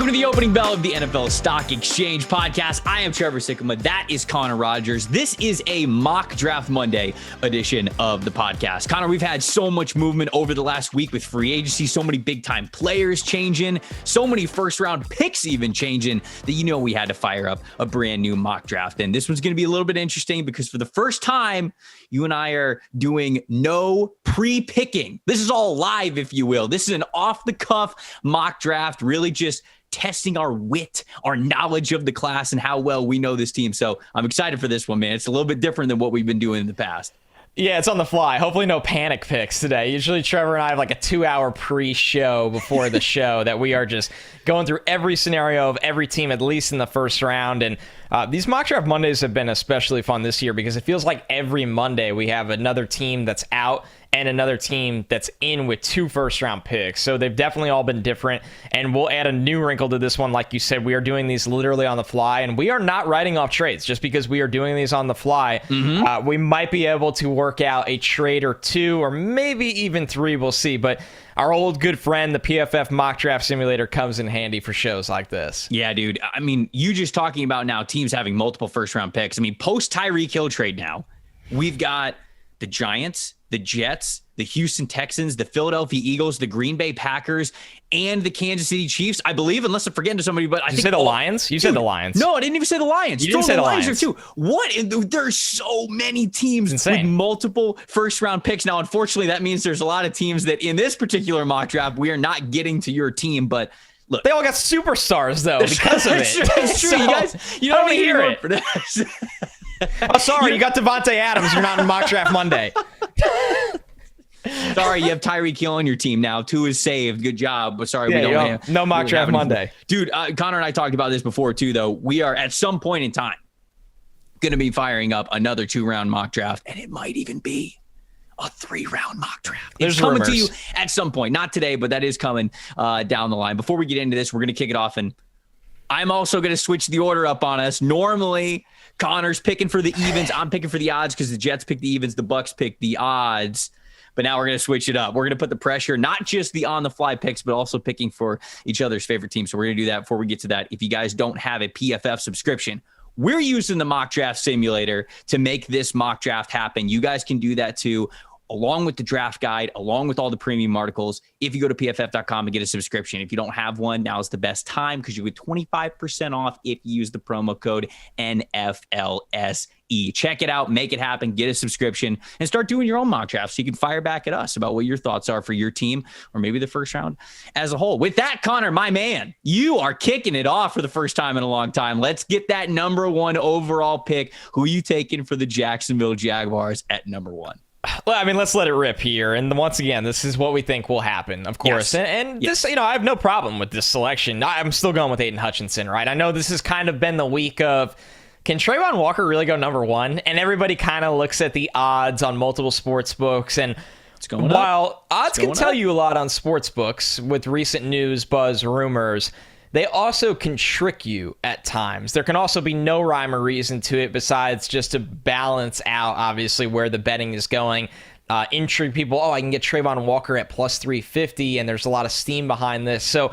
Welcome to the opening bell of the NFL Stock Exchange podcast. I am Trevor Sikkema. That is Connor Rogers. This is a mock draft Monday edition of the podcast. Connor, we've had so much movement over the last week with free agency, so many big time players changing, so many first round picks even changing that we had to fire up a brand new mock draft. And this one's going to be a little bit interesting because for the first time, you and I are doing no pre-picking. This is all live, if you will. This is an off the cuff mock draft, really just testing our wit, our knowledge of the class, and how well we know this team. So I'm excited for this one, man. It's a little bit different than what we've been doing in the past. Yeah, it's on the fly. Hopefully no panic picks today. Usually Trevor and I have like a 2-hour pre-show before the show that we are just going through every scenario of every team, at least in the first round. And these mock draft Mondays have been especially fun this year because it feels like every Monday we have another team that's out and another team that's in with 2 first-round picks. So they've definitely all been different, and we'll add a new wrinkle to this one. Like you said, we are doing these literally on the fly, and we are not writing off trades just because we are doing these on the fly. We might be able to work out a trade or 2, or maybe even 3, we'll see. But our old good friend, the PFF mock draft simulator, comes in handy for shows like this. Yeah, dude. I mean, you just talking about now teams having multiple first-round picks. I mean, post Tyreek Hill trade now, we've got the Giants, the Jets, the Houston Texans, the Philadelphia Eagles, the Green Bay Packers, and the Kansas City Chiefs, I believe, unless I'm forgetting somebody. But I think you said the Lions? You said the Lions. No, I didn't even say the Lions. You didn't say the Lions. Are too. What? There's so many teams with multiple first-round picks. Now, unfortunately, that means there's a lot of teams that in this particular mock draft, we are not getting to your team. But look, they all got superstars, though, because of it. It's true. You guys, you don't want to hear it. For this. Oh, sorry, you got Devontae Adams. You're not in mock draft Monday. Sorry, you have Tyreek Hill on your team now. 2 is saved. Good job. But sorry, we don't have no mock draft Monday. Dude, Connor and I talked about this before too, though. We are at some point in time going to be firing up another 2-round mock draft, and it might even be a 3-round mock draft. It's coming to you at some point. Not today, but that is coming down the line. Before we get into this, we're going to kick it off, and I'm also going to switch the order up on us. Normally, Connor's picking for the evens. I'm picking for the odds because the Jets pick the evens, the Bucks pick the odds. But now we're going to switch it up. We're going to put the pressure, not just the on-the-fly picks, but also picking for each other's favorite team. So we're going to do that. Before we get to that, if you guys don't have a PFF subscription, we're using the mock draft simulator to make this mock draft happen. You guys can do that too, along with the draft guide, along with all the premium articles. If you go to pff.com and get a subscription, if you don't have one, now is the best time because you get 25% off if you use the promo code NFLSE. Check it out, make it happen, get a subscription, and start doing your own mock drafts so you can fire back at us about what your thoughts are for your team or maybe the first round as a whole. With that, Connor, my man, you are kicking it off for the first time in a long time. Let's get that number 1 overall pick. Who are you taking for the Jacksonville Jaguars at number 1? Well, I mean, let's let it rip here. And once again, this is what we think will happen, of course. Yes. And this, I have no problem with this selection. I'm still going with Aiden Hutchinson, right? I know this has kind of been the week of, can Trayvon Walker really go number 1? And everybody kind of looks at the odds on multiple sports books. And while odds can tell you a lot on sports books with recent news, buzz, rumors, they also can trick you at times. There can also be no rhyme or reason to it besides just to balance out, obviously, where the betting is going. Intrigue people, I can get Trayvon Walker at plus 350, and there's a lot of steam behind this. So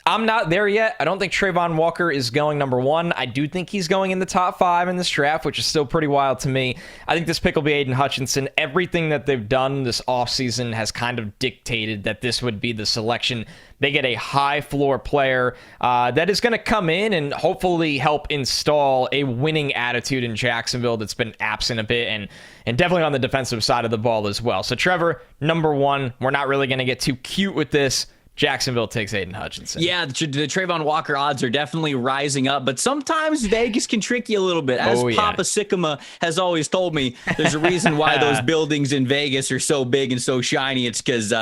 I'm not there yet. I don't think Trayvon Walker is going number 1. I do think he's going in the top 5 in this draft, which is still pretty wild to me. I think this pick will be Aiden Hutchinson. Everything that they've done this offseason has kind of dictated that this would be the selection. They get a high floor player that is going to come in and hopefully help install a winning attitude in Jacksonville that's been absent a bit and definitely on the defensive side of the ball as well. So Trevor, number 1, we're not really going to get too cute with this. Jacksonville takes Aiden Hutchinson. Yeah, the Trayvon Walker odds are definitely rising up, but sometimes Vegas can trick you a little bit. As Papa Sikkema has always told me, there's a reason why those buildings in Vegas are so big and so shiny. It's because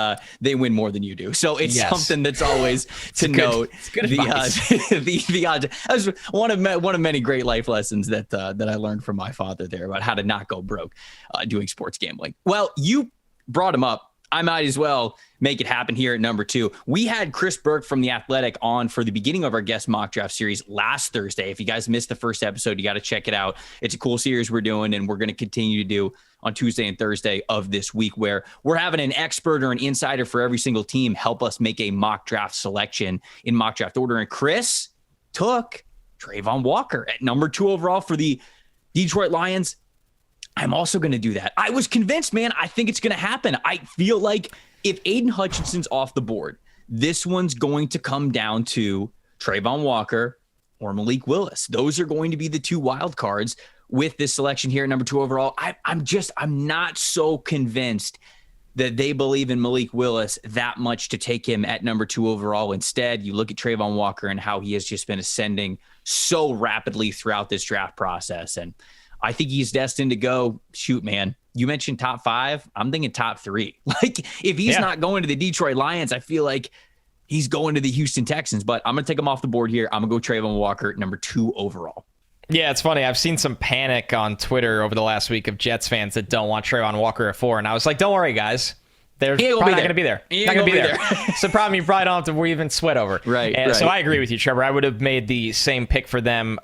they win more than you do. So it's something that's always to note. The odds. That's one of many great life lessons that I learned from my father there about how to not go broke doing sports gambling. Well, you brought him up. I might as well make it happen here at number 2. We had Chris Burke from The Athletic on for the beginning of our guest mock draft series last Thursday. If you guys missed the first episode, you got to check it out. It's a cool series we're doing, and we're going to continue to do on Tuesday and Thursday of this week, where we're having an expert or an insider for every single team help us make a mock draft selection in mock draft order. And Chris took Trayvon Walker at number 2 overall for the Detroit Lions. I'm also going to do that. I was convinced, man. I think it's going to happen. I feel like if Aiden Hutchinson's off the board, this one's going to come down to Trayvon Walker or Malik Willis. Those are going to be the 2 wild cards with this selection here at number 2 overall. I'm not so convinced that they believe in Malik Willis that much to take him at number 2 overall. Instead, you look at Trayvon Walker and how he has just been ascending so rapidly throughout this draft process. And I think he's destined to go, shoot, man, you mentioned top 5. I'm thinking top 3. Like, if he's not going to the Detroit Lions, I feel like he's going to the Houston Texans. But I'm going to take him off the board here. I'm going to go Trayvon Walker at number 2 overall. Yeah, it's funny. I've seen some panic on Twitter over the last week of Jets fans that don't want Trayvon Walker at 4. And I was like, don't worry, guys. They're probably not going to be there. Not going to be there. It's a problem you probably don't have to even sweat over. Right. So I agree with you, Trevor. I would have made the same pick for them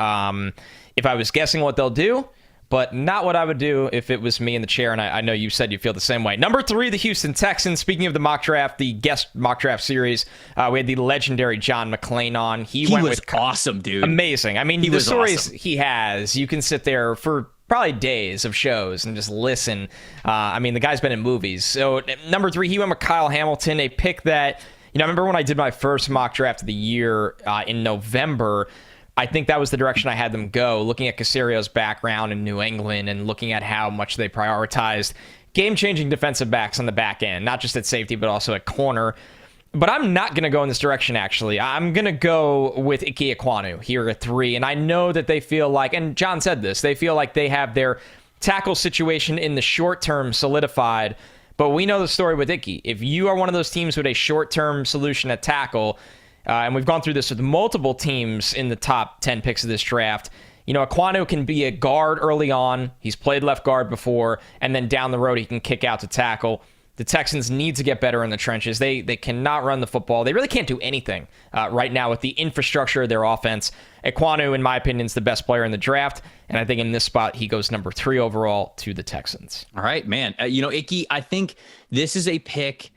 if I was guessing what they'll do, but not what I would do if it was me in the chair, and I know you said you feel the same way. Number 3, the Houston Texans. Speaking of the mock draft, the guest mock draft series, we had the legendary John McClain on. He went was awesome, dude. Amazing. I mean, the stories he has, you can sit there for probably days of shows and just listen. I mean, the guy's been in movies. So number 3, he went with Kyle Hamilton, a pick that, I remember when I did my first mock draft of the year in November, I think that was the direction I had them go, looking at Casario's background in New England and looking at how much they prioritized game-changing defensive backs on the back end, not just at safety, but also at corner. But I'm not going to go in this direction, actually. I'm going to go with Ike Ekwonu here at 3. And I know that they feel like, and John said this, they feel like they have their tackle situation in the short term solidified. But we know the story with Ike. If you are one of those teams with a short-term solution at tackle, and we've gone through this with multiple teams in the top 10 picks of this draft, Ekwonu can be a guard early on. He's played left guard before, and then down the road he can kick out to tackle. The Texans need to get better in the trenches. They cannot run the football. They really can't do anything right now with the infrastructure of their offense. Ekwonu, in my opinion, is the best player in the draft, and I think in this spot he goes number 3 overall to the Texans. All right, man. Ike, I think this is a pick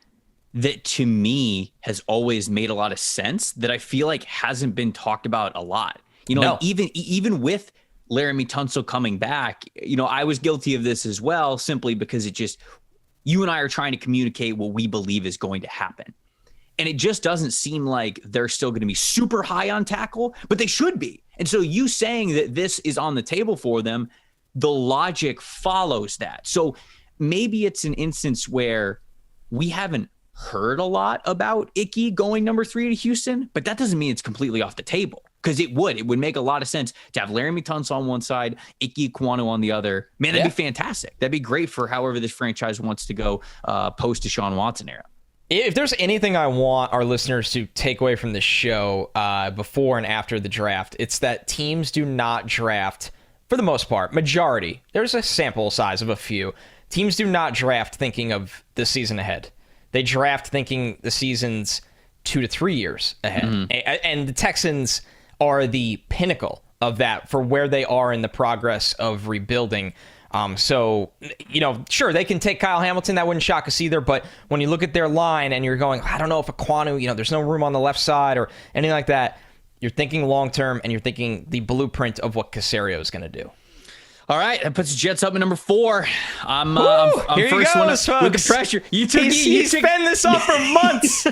that to me has always made a lot of sense that I feel like hasn't been talked about a lot. Like even with Laramie Tunsil coming back, I was guilty of this as well, simply because you and I are trying to communicate what we believe is going to happen. And it just doesn't seem like they're still going to be super high on tackle, but they should be. And so you saying that this is on the table for them, the logic follows that. So maybe it's an instance where we haven't heard a lot about Ike going number 3 to Houston, but that doesn't mean it's completely off the table, because it would make a lot of sense to have Laramie Tunsil on one side, Ike Ekwonu on the other. Man, that'd be fantastic. That'd be great for however this franchise wants to go post Deshaun Watson era. If there's anything I want our listeners to take away from this show before and after the draft, it's that teams do not draft, for the most part, majority. There's a sample size of a few. Teams do not draft thinking of the season ahead. They draft thinking the season's 2 to 3 years ahead. Mm-hmm. And the Texans are the pinnacle of that for where they are in the progress of rebuilding. So, sure, they can take Kyle Hamilton. That wouldn't shock us either. But when you look at their line and you're going, I don't know if Ekwonu, there's no room on the left side or anything like that, you're thinking long-term and you're thinking the blueprint of what Casario is going to do. All right, that puts the Jets up at number 4. I'm here first one with the pressure. He's been this off for months.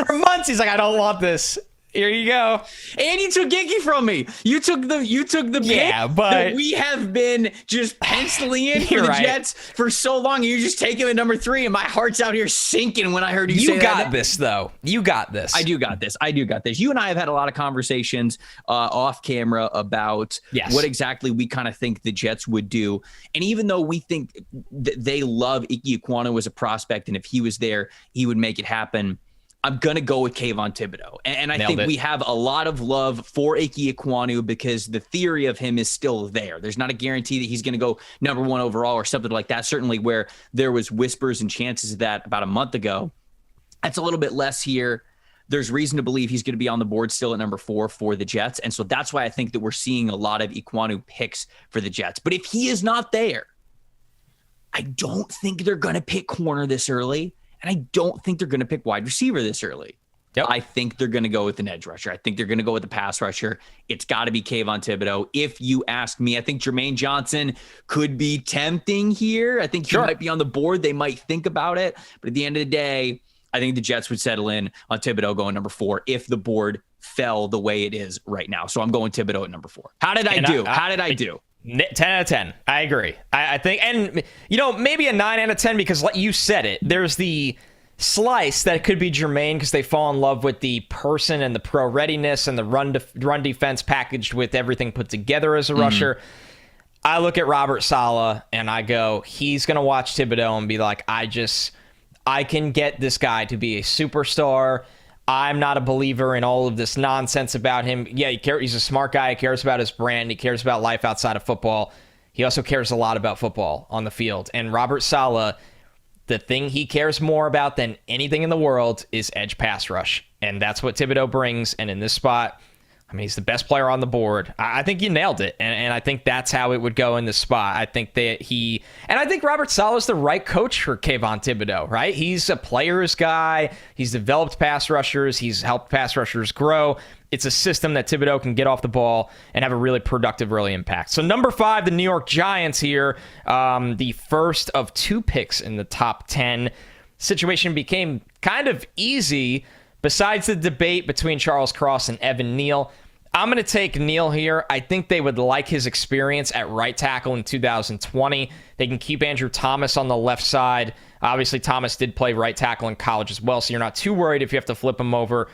For months, he's like, I don't want this. Here you go. And you took Ike from me. You took the pick that we have been just penciling in for the Jets for so long. And you just take him at number 3, and my heart's out here sinking when I heard you say that. You got this, though. You got this. I do got this. You and I have had a lot of conversations off camera about what exactly we kind of think the Jets would do. And even though we think that they love Ike Ekwonu as a prospect, and if he was there, he would make it happen, I'm going to go with Kayvon Thibodeau. And I Nailed think it. we have a lot of love for Ike Ekwonu because the theory of him is still there. There's not a guarantee that he's going to go number 1 overall or something like that. Certainly where there was whispers and chances of that about a month ago. That's a little bit less here. There's reason to believe he's going to be on the board still at number 4 for the Jets. And so that's why I think that we're seeing a lot of Ekwonu picks for the Jets. But if he is not there, I don't think they're going to pick corner this early. And I don't think they're going to pick wide receiver this early. Yep. I think they're going to go with an edge rusher. I think they're going to go with the pass rusher. It's got to be Kayvon Thibodeau. If you ask me, I think Jermaine Johnson could be tempting here. I think he might be on the board. They might think about it. But at the end of the day, I think the Jets would settle in on Thibodeau going number 4 if the board fell the way it is right now. So I'm going Thibodeau at number 4. How did I do? 10 out of 10. I agree. I think, and maybe a 9 out of 10 because like you said it, there's the slice that could be Jermaine because they fall in love with the person and the pro readiness and the run defense packaged with everything put together as a rusher. I look at Robert Saleh and I go, he's going to watch Thibodeau and be like, I can get this guy to be a superstar. I'm not a believer in all of this nonsense about him. Yeah, he's a smart guy. He cares about his brand. He cares about life outside of football. He also cares a lot about football on the field. And Robert Saleh, the thing he cares more about than anything in the world is edge pass rush. And that's what Thibodeau brings. And in this spot, I mean, he's the best player on the board. I think you nailed it. And I think that's how it would go in this spot. I think that I think Robert Saleh is the right coach for Kayvon Thibodeau, right? He's a player's guy. He's developed pass rushers. He's helped pass rushers grow. It's a system that Thibodeau can get off the ball and have a really productive early impact. So number 5, the New York Giants here, the first of 2 picks in the top 10. Situation became kind of easy besides the debate between Charles Cross and Evan Neal. I'm going to take Neal here. I think they would like his experience at right tackle in 2020. They can keep Andrew Thomas on the left side. Obviously, Thomas did play right tackle in college as well, so you're not too worried if you have to flip him over.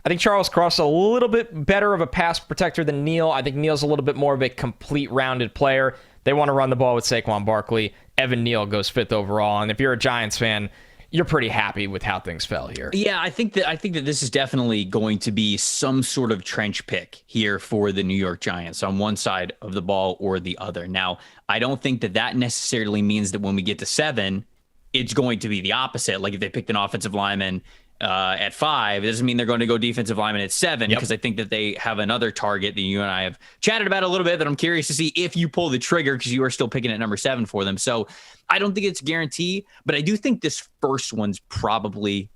I think Charles Cross is a little bit better of a pass protector than Neal. I think Neal's a little bit more of a complete rounded player. They want to run the ball with Saquon Barkley. Evan Neal goes 5th overall. And if you're a Giants fan, you're pretty happy with how things fell here. Yeah, I think that this is definitely going to be some sort of trench pick here for the New York Giants on one side of the ball or the other. Now, I don't think that necessarily means that when we get to 7, it's going to be the opposite. Like if they picked an offensive lineman at 5, it doesn't mean they're going to go defensive lineman at 7 because I think that they have another target that you and I have chatted about a little bit that I'm curious to see if you pull the trigger because you are still picking at number 7 for them. So I don't think it's a guarantee, but I do think this first one's probably,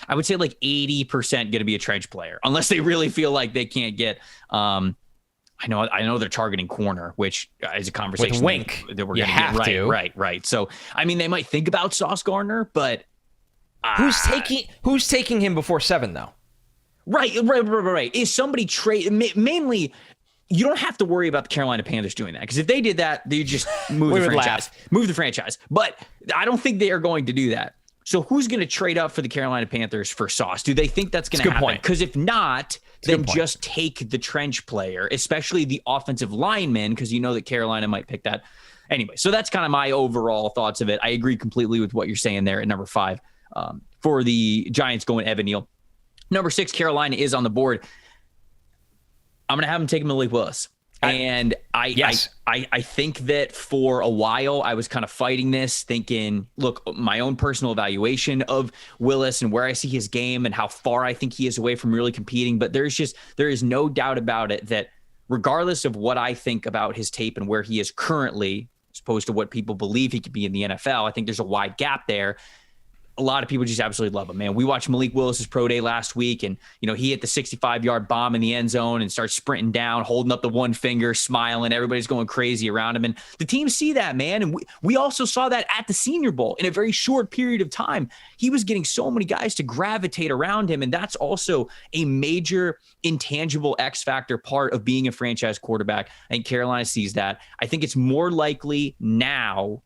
I would say like 80% going to be a trench player unless they really feel like they can't get, I know they're targeting corner, which is a conversation with Wink that we're going to get. Right. So, I mean, they might think about Sauce Gardner, but who's taking him before 7 though? Right. Is somebody mainly? You don't have to worry about the Carolina Panthers doing that because if they did that, they just move the franchise. But I don't think they are going to do that. So who's going to trade up for the Carolina Panthers for Sauce? Do they think that's going to happen? Because if not, then just take the trench player, especially the offensive lineman, because you know that Carolina might pick that. Anyway, so that's kind of my overall thoughts of it. I agree completely with what you're saying there at number 5 for the Giants going Evan Neal. Number 6, Carolina is on the board. I'm going to have him take Malik Willis. And I think that for a while I was kind of fighting this, thinking, look, my own personal evaluation of Willis and where I see his game and how far I think he is away from really competing. But there is no doubt about it that regardless of what I think about his tape and where he is currently, as opposed to what people believe he could be in the NFL, I think there's a wide gap there. A lot of people just absolutely love him, man. We watched Malik Willis's pro day last week, and he hit the 65-yard bomb in the end zone and starts sprinting down, holding up the one finger, smiling. Everybody's going crazy around him, and the team see that, man. And we also saw that at the Senior Bowl in a very short period of time. He was getting so many guys to gravitate around him, and that's also a major intangible X factor part of being a franchise quarterback. I think Carolina sees that. I think it's more likely now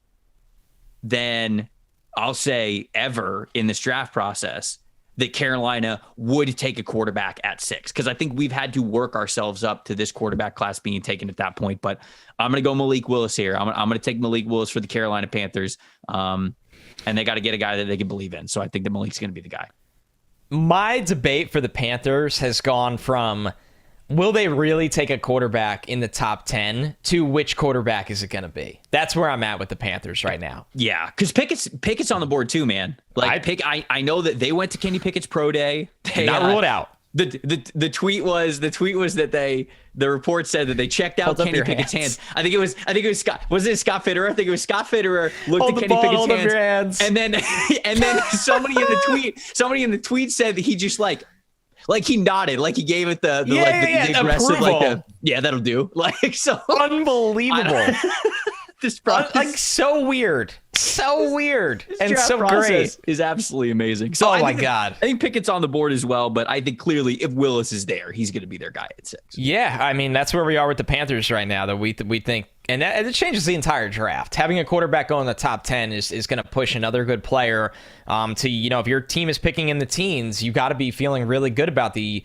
than I'll say ever in this draft process that Carolina would take a quarterback at 6. Because I think we've had to work ourselves up to this quarterback class being taken at that point. But I'm going to go Malik Willis here. I'm going to take Malik Willis for the Carolina Panthers. And they got to get a guy that they can believe in. So I think that Malik's going to be the guy. My debate for the Panthers has gone from will they really take a quarterback in the top 10 to which quarterback is it going to be? That's where I'm at with the Panthers right now. Yeah, because Pickett's on the board too, man. Like I know that they went to Kenny Pickett's pro day. They not rule it out. The tweet was that the report said that they checked out Kenny Pickett's hands. I think it was Scott. Was it Scott Fitterer? I think it was Scott Fitterer looked at Kenny Pickett's hands. And then somebody in the tweet said that he just like he nodded, like he gave it the aggressive approval. That'll do. Like, so unbelievable. This process, like, so weird and so great is absolutely amazing. So my God, I think Pickett's on the board as well, but I think clearly if Willis is there, he's going to be their guy at 6. Yeah, I mean that's where we are with the Panthers right now. That we think, and it changes the entire draft. Having a quarterback go in the top 10 is going to push another good player to if your team is picking in the teens, you got to be feeling really good about the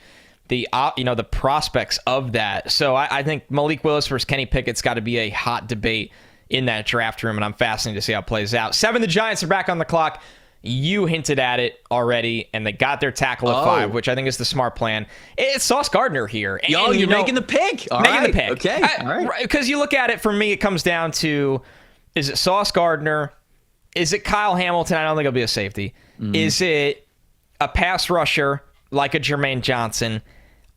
prospects of that. So I think Malik Willis versus Kenny Pickett's got to be a hot debate in that draft room, and I'm fascinated to see how it plays out. 7, the Giants are back on the clock. You hinted at it already, and they got their tackle at 5, which I think is the smart plan. It's Sauce Gardner here. And, you're making the pick. Making the pick. Okay. All right. Because you look at it, for me, it comes down to, is it Sauce Gardner? Is it Kyle Hamilton? I don't think it'll be a safety. Is it a pass rusher like a Jermaine Johnson?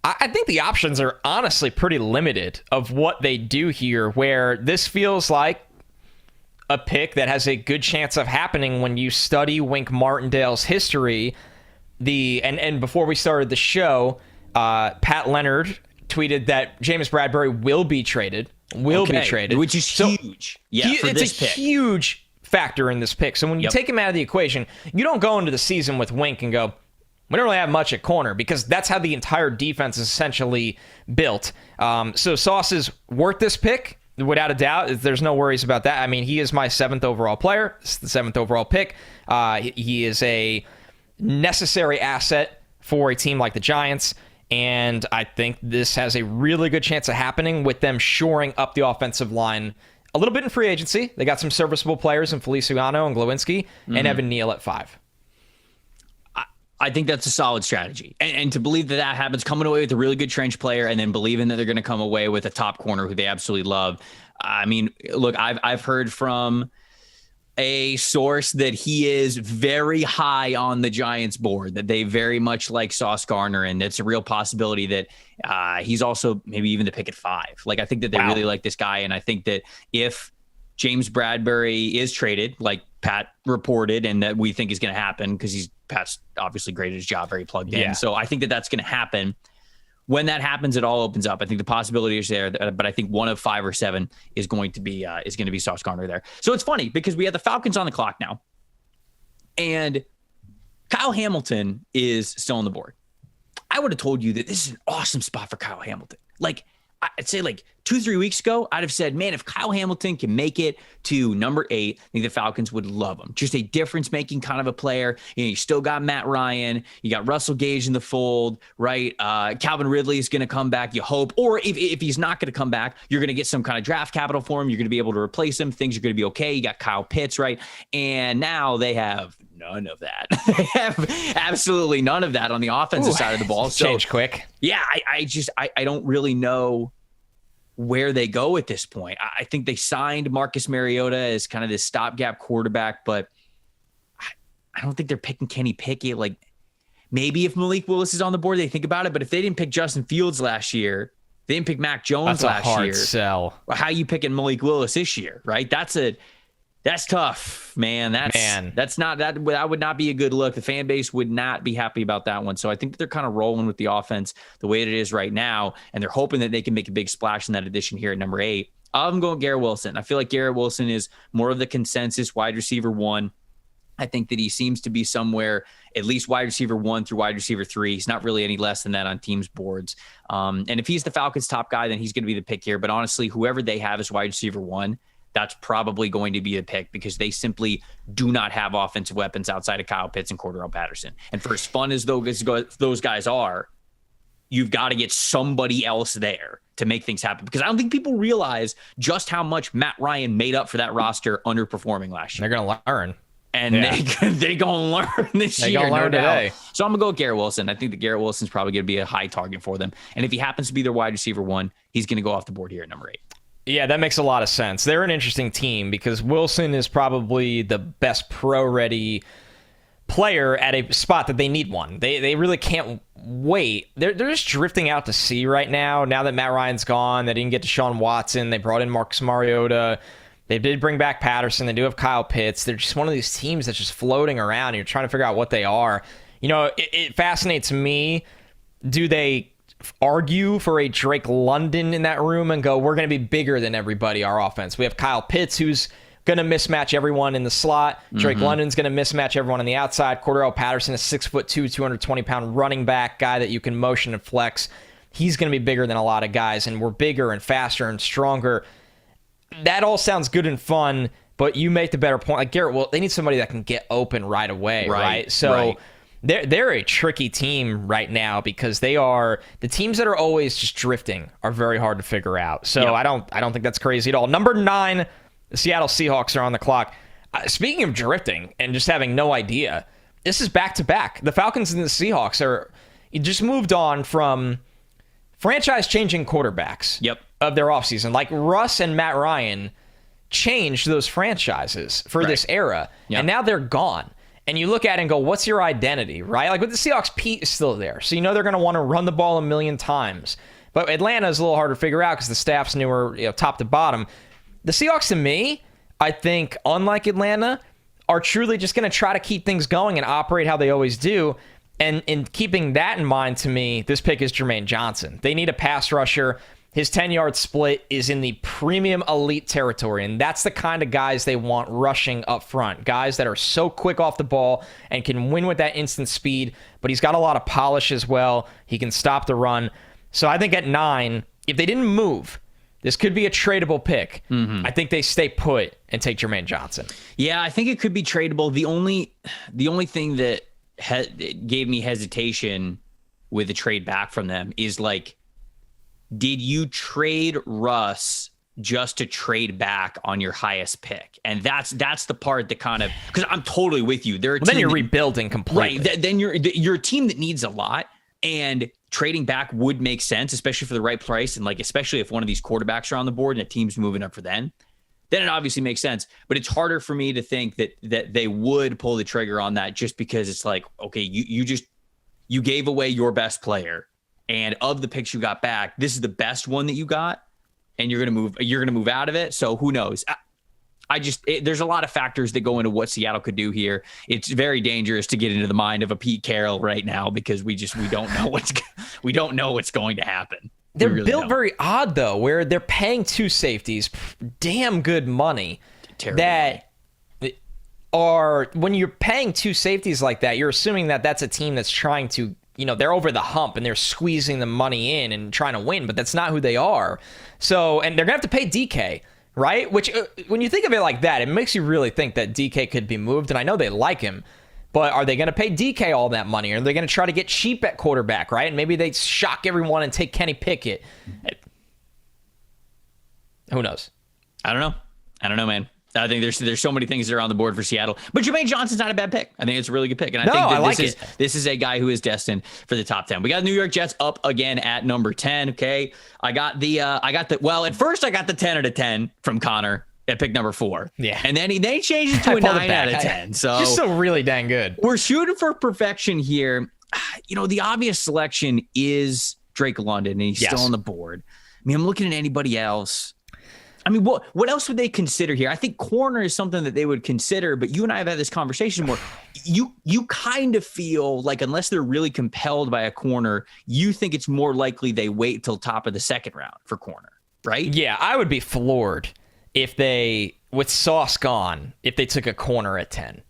I think the options are honestly pretty limited of what they do here, where this feels like a pick that has a good chance of happening when you study Wink Martindale's history. And before we started the show, Pat Leonard tweeted that James Bradbury will be traded. Which is huge. It's a huge factor in this pick. So when you take him out of the equation, you don't go into the season with Wink and go, we don't really have much at corner, because that's how the entire defense is essentially built. So Sauce is worth this pick, without a doubt. There's no worries about that. I mean, he is my 7th overall player. It's the 7th overall pick. He is a necessary asset for a team like the Giants, and I think this has a really good chance of happening with them shoring up the offensive line a little bit in free agency. They got some serviceable players in Feliciano and Glowinski and Evan Neal at 5. I think that's a solid strategy. And to believe that happens, coming away with a really good trench player and then believing that they're going to come away with a top corner who they absolutely love. I mean, look, I've heard from a source that he is very high on the Giants board, that they very much like Sauce Gardner, and it's a real possibility that he's also maybe even the pick at 5. Like, I think that they really like this guy, and I think that if James Bradbury is traded, like Pat reported, and that we think is going to happen, because Pat's obviously great at his job, very plugged in. So I think that that's going to happen. When that happens, it all opens up. I think the possibility is there, but I think one of 5 or 7 is going to be Sauce Gardner there. So it's funny because we have the Falcons on the clock now, and Kyle Hamilton is still on the board. I would have told you that this is an awesome spot for Kyle Hamilton. Like, I'd say like 2-3 weeks ago, I'd have said, man, if Kyle Hamilton can make it to number 8, I think the Falcons would love him. Just a difference-making kind of a player. You still got Matt Ryan. You got Russell Gage in the fold, right? Calvin Ridley is going to come back, you hope. Or if he's not going to come back, you're going to get some kind of draft capital for him. You're going to be able to replace him. Things are going to be okay. You got Kyle Pitts, right? And now they have none of that. They have absolutely none of that on the offensive side of the ball. So change quick. Yeah, I don't really know where they go at this point. I think they signed Marcus Mariota as kind of this stopgap quarterback, but I don't think they're picking Kenny Pickett. Like, maybe if Malik Willis is on the board, they think about it. But if they didn't pick Justin Fields last year, they didn't pick Mac Jones last year. That's a hard sell. How you picking Malik Willis this year, right? That's tough, man. That would not be a good look. The fan base would not be happy about that one. So I think that they're kind of rolling with the offense the way it is right now, and they're hoping that they can make a big splash in that addition here at number 8. I'm going Garrett Wilson. I feel like Garrett Wilson is more of the consensus wide receiver 1. I think that he seems to be somewhere at least wide receiver 1 through wide receiver 3. He's not really any less than that on teams' boards. And if he's the Falcons' top guy, then he's going to be the pick here. But honestly, whoever they have as wide receiver 1, that's probably going to be a pick, because they simply do not have offensive weapons outside of Kyle Pitts and Cordarrelle Patterson. And for as fun as those guys are, you've got to get somebody else there to make things happen, because I don't think people realize just how much Matt Ryan made up for that roster underperforming last year. They're going to learn. And they gonna learn this year. Gonna learn today. So I'm gonna go with Garrett Wilson. I think that Garrett Wilson's probably gonna be a high target for them. And if he happens to be their wide receiver 1, he's gonna go off the board here at number 8. Yeah, that makes a lot of sense. They're an interesting team because Wilson is probably the best pro-ready player at a spot that they need one. They really can't wait. They're just drifting out to sea right now. Now that Matt Ryan's gone, they didn't get Deshaun Watson. They brought in Marcus Mariota. They did bring back Patterson. They do have Kyle Pitts. They're just one of these teams that's just floating around. And you're trying to figure out what they are. You know, it fascinates me. Do they argue for a Drake London in that room and go, we're going to be bigger than everybody, our offense? We have Kyle Pitts, who's going to mismatch everyone in the slot. Drake London's going to mismatch everyone on the outside. Cordarrelle Patterson, a 6'2", 220-pound running back guy that you can motion and flex. He's going to be bigger than a lot of guys, and we're bigger and faster and stronger. That all sounds good and fun, but you make the better point. Like Garrett, well, they need somebody that can get open right away, right? So they're a tricky team right now because they are the teams that are always just drifting are very hard to figure out. So I don't think that's crazy at all. Number 9, the Seattle Seahawks are on the clock. Speaking of drifting and just having no idea, this is back-to-back. The Falcons and the Seahawks are just moved on from franchise-changing quarterbacks of their offseason. Like Russ and Matt Ryan changed those franchises for this era, and now they're gone. And you look at it and go, what's your identity, right? Like with the Seahawks, Pete is still there. So you know they're going to want to run the ball a million times. But Atlanta is a little harder to figure out because the staff's newer, top to bottom. The Seahawks, to me, I think, unlike Atlanta, are truly just going to try to keep things going and operate how they always do. And in keeping that in mind, to me, this pick is Jermaine Johnson. They need a pass rusher. His 10-yard split is in the premium elite territory, and that's the kind of guys they want rushing up front. Guys that are so quick off the ball and can win with that instant speed, but he's got a lot of polish as well. He can stop the run. So I think at 9, if they didn't move, this could be a tradable pick. I think they stay put and take Jermaine Johnson. Yeah, I think it could be tradable. The only thing that gave me hesitation with the trade back from them is like, did you trade Russ just to trade back on your highest pick? And that's the part that kind of, because I'm totally with you. Then you're rebuilding completely. Right. Then you're a team that needs a lot, and trading back would make sense, especially for the right price. And like, especially if one of these quarterbacks are on the board and a team's moving up for then it obviously makes sense. But it's harder for me to think that they would pull the trigger on that, just because it's like, okay, you gave away your best player. And of the picks you got back, this is the best one that you got, and you're gonna move out of it. So who knows? There's a lot of factors that go into what Seattle could do here. It's very dangerous to get into the mind of a Pete Carroll right now, because we don't know what's going to happen. They're really built very odd though, where they're paying 2 safeties damn good money. Terrible that money. Are when you're paying 2 safeties like that, you're assuming that that's a team that's trying to. They're over the hump and they're squeezing the money in and trying to win, but that's not who they are. So, and they're going to have to pay DK, right? Which, when you think of it like that, it makes you really think that DK could be moved. And I know they like him, but are they going to pay DK all that money? Or are they going to try to get cheap at quarterback, right? And maybe they shock everyone and take Kenny Pickett. Who knows? I don't know, man. I think there's so many things that are on the board for Seattle, but Jermaine Johnson's not a bad pick. I think it's a really good pick, and I think this is a guy who is destined for the top 10. We got New York Jets up again at number 10. Okay, at first I got the 10 out of 10 from Connor at pick number 4. Yeah, and then he changed it to a 9 out of 10. So just so really dang good. We're shooting for perfection here. The obvious selection is Drake London, and he's still on the board. I mean, I'm looking at anybody else. I mean, what else would they consider here? I think corner is something that they would consider, but you and I have had this conversation where you kind of feel like unless they're really compelled by a corner, you think it's more likely they wait till top of the second round for corner, right? Yeah, I would be floored if they, with Sauce gone, if they took a corner at 10.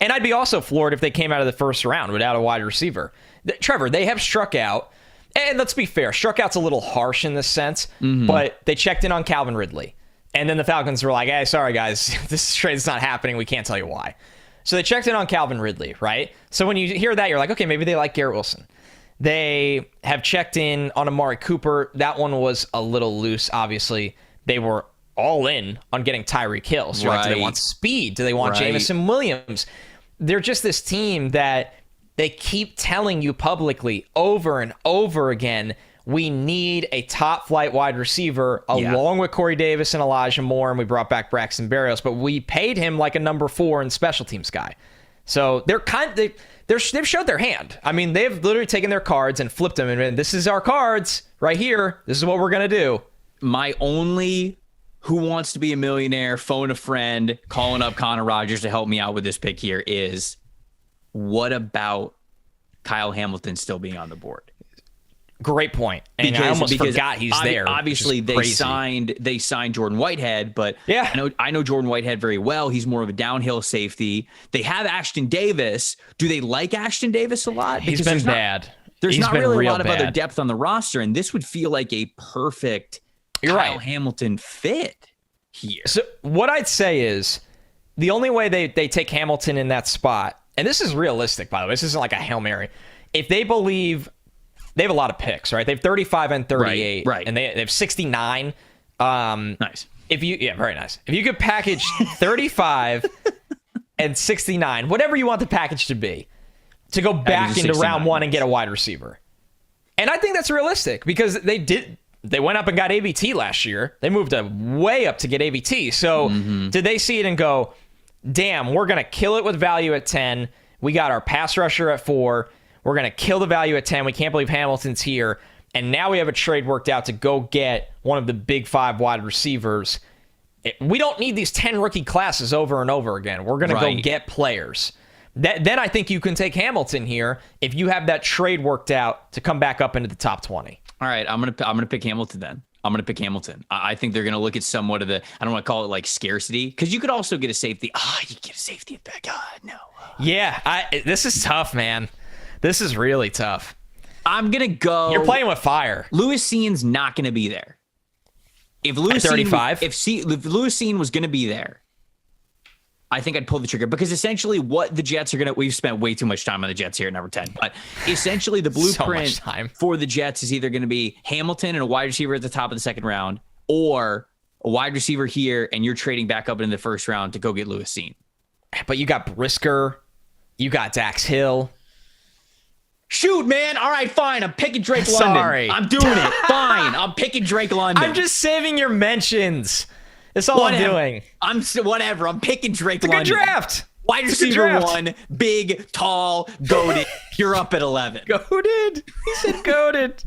And I'd be also floored if they came out of the first round without a wide receiver. Trevor, they have struck out. And let's be fair, struck out's a little harsh in this sense, but they checked in on Calvin Ridley. And then the Falcons were like, hey, sorry, guys, this trade's not happening. We can't tell you why. So they checked in on Calvin Ridley, right? So when you hear that, you're like, okay, maybe they like Garrett Wilson. They have checked in on Amari Cooper. That one was a little loose, obviously. They were all in on getting Tyreek Hill. So right. Do they want speed? Do they want Jameson Williams? They're just this team that they keep telling you publicly over and over again, we need a top flight wide receiver along with Corey Davis and Elijah Moore, and we brought back Braxton Berrios, but we paid him like a number 4 and special teams guy. So they've showed their hand. I mean, they've literally taken their cards and flipped them, and this is our cards right here. This is what we're going to do. My only who wants to be a millionaire, phone a friend, calling up Connor Rogers to help me out with this pick here is, what about Kyle Hamilton still being on the board? Great point. And I almost forgot he's there. Obviously, they signed Jordan Whitehead, but I know Jordan Whitehead very well. He's more of a downhill safety. They have Ashton Davis. Do they like Ashton Davis a lot? He's been bad. There's not really a lot of other depth on the roster, and this would feel like a perfect Kyle Hamilton fit here. So what I'd say is the only way they take Hamilton in that spot, and this is realistic, by the way, this isn't like a Hail Mary. If they believe they have a lot of picks, right? They have 35 and 38, right. And they have 69. Nice. Very nice. If you could package 35 and 69, whatever you want the package to be, to go back into round 1 and get a wide receiver. And I think that's realistic because they went up and got AVT last year. They moved way up to get AVT. So did they see it and go, damn, we're going to kill it with value at 10. We got our pass rusher at 4. We're going to kill the value at 10. We can't believe Hamilton's here. And now we have a trade worked out to go get one of the big 5 wide receivers. We don't need these 10 rookie classes over and over again. We're going to go get players. Then I think you can take Hamilton here if you have that trade worked out to come back up into the top 20. All right, I'm gonna pick Hamilton then. I'm going to pick Hamilton. I think they're going to look at somewhat of the, I don't want to call it like scarcity, because you could also get a safety. You get a safety at back. God, no. Yeah, this is tough, man. This is really tough. I'm going to go. You're playing with fire. Lewis Cian's not going to be there. If Lewis 35, if Lewis Cian was going to be there, I think I'd pull the trigger, because essentially what the Jets are going to, we've spent way too much time on the Jets here at number 10, but essentially the blueprint for the Jets is either going to be Hamilton and a wide receiver at the top of the second round, or a wide receiver here and you're trading back up into the first round to go get Lewis Cian. But you got Brisker, you got Dax Hill. Shoot, man. All right, fine. I'm picking Drake London. Sorry. I'm doing it. Fine. I'm picking Drake London. I'm just saving your mentions. That's all I'm doing. Whatever. I'm picking Drake London. London. Good draft. Wide receiver 1, big, tall, goated. You're up at 11. Goated? He said goated.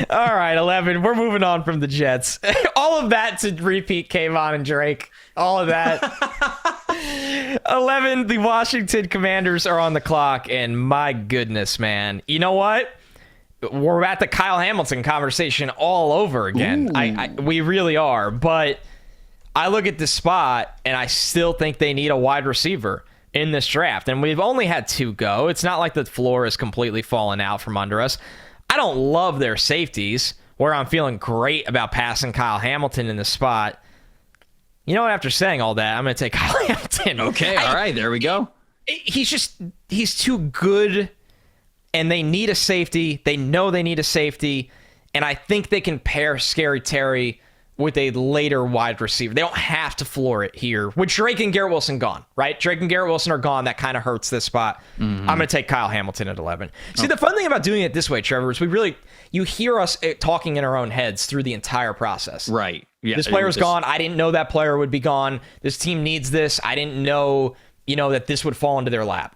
All right, 11. We're moving on from the Jets. All of that to repeat Kayvon and Drake. All of that. 11, the Washington Commanders are on the clock, and my goodness, man. You know what? We're at the Kyle Hamilton conversation all over again. We really are, but I look at this spot, and I still think they need a wide receiver in this draft, and we've only had 2 go. It's not like the floor has completely fallen out from under us. I don't love their safeties, where I'm feeling great about passing Kyle Hamilton in this spot. You know what? After saying all that, I'm going to take Kyle Hamilton. Okay, all right, there we go. He's too good, and they need a safety. They know they need a safety, and I think they can pair Scary Terry with a later wide receiver. They don't have to floor it here. With Drake and Garrett Wilson gone, right? Drake and Garrett Wilson are gone. That kind of hurts this spot. I'm going to take Kyle Hamilton at 11. See, the fun thing about doing it this way, Trevor, is you hear us talking in our own heads through the entire process. Right. Yeah. This player's gone. I didn't know that player would be gone. This team needs this. I didn't know, that this would fall into their lap.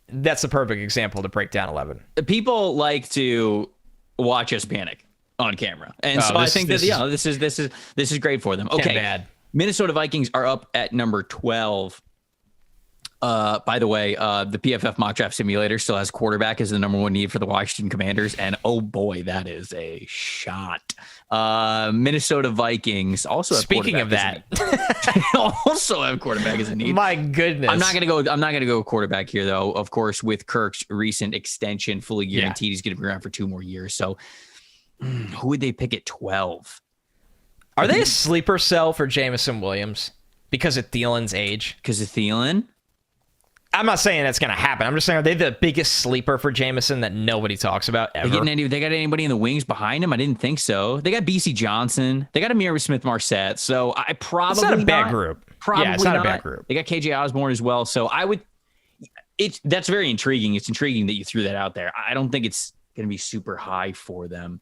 That's the perfect example to break down 11. People like to watch us panic on camera, and so I think this is great for them. Okay, bad. Minnesota Vikings are up at number 12. By the way, the PFF mock draft simulator still has quarterback as the number 1 need for the Washington Commanders, and oh boy, that is a shot. Minnesota Vikings also have speaking of that, also have quarterback as a need. My goodness, I'm not gonna go quarterback here though. Of course, with Kirk's recent extension, fully guaranteed, he's gonna be around for 2 more years. So, who would they pick at 12? Are they a sleeper sell for Jameson Williams because of Thielen's age? Because of Thielen? I'm not saying that's going to happen. I'm just saying, are they the biggest sleeper for Jameson that nobody talks about ever? They got anybody in the wings behind him? I didn't think so. They got BC Johnson. They got Amir Smith-Marset. So I probably it's not a bad group. Probably it's not a bad group. They got KJ Osborne as well. So that's very intriguing. It's intriguing that you threw that out there. I don't think it's going to be super high for them.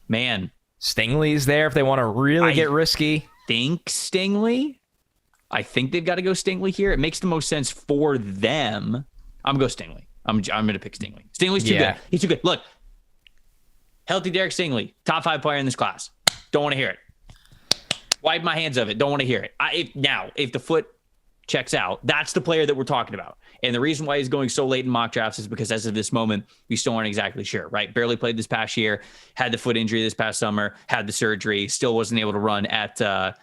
Man. Stingley's there if they want to really get risky. I think they've got to go Stingley here. It makes the most sense for them. I'm going to go Stingley. I'm going to pick Stingley. Stingley's too good. He's too good. Look, healthy Derek Stingley, top 5 player in this class. Don't want to hear it. Wipe my hands of it. Don't want to hear it. If the foot checks out, that's the player that we're talking about. And the reason why he's going so late in mock drafts is because as of this moment, we still aren't exactly sure, right? Barely played this past year, had the foot injury this past summer, had the surgery, still wasn't able to run at the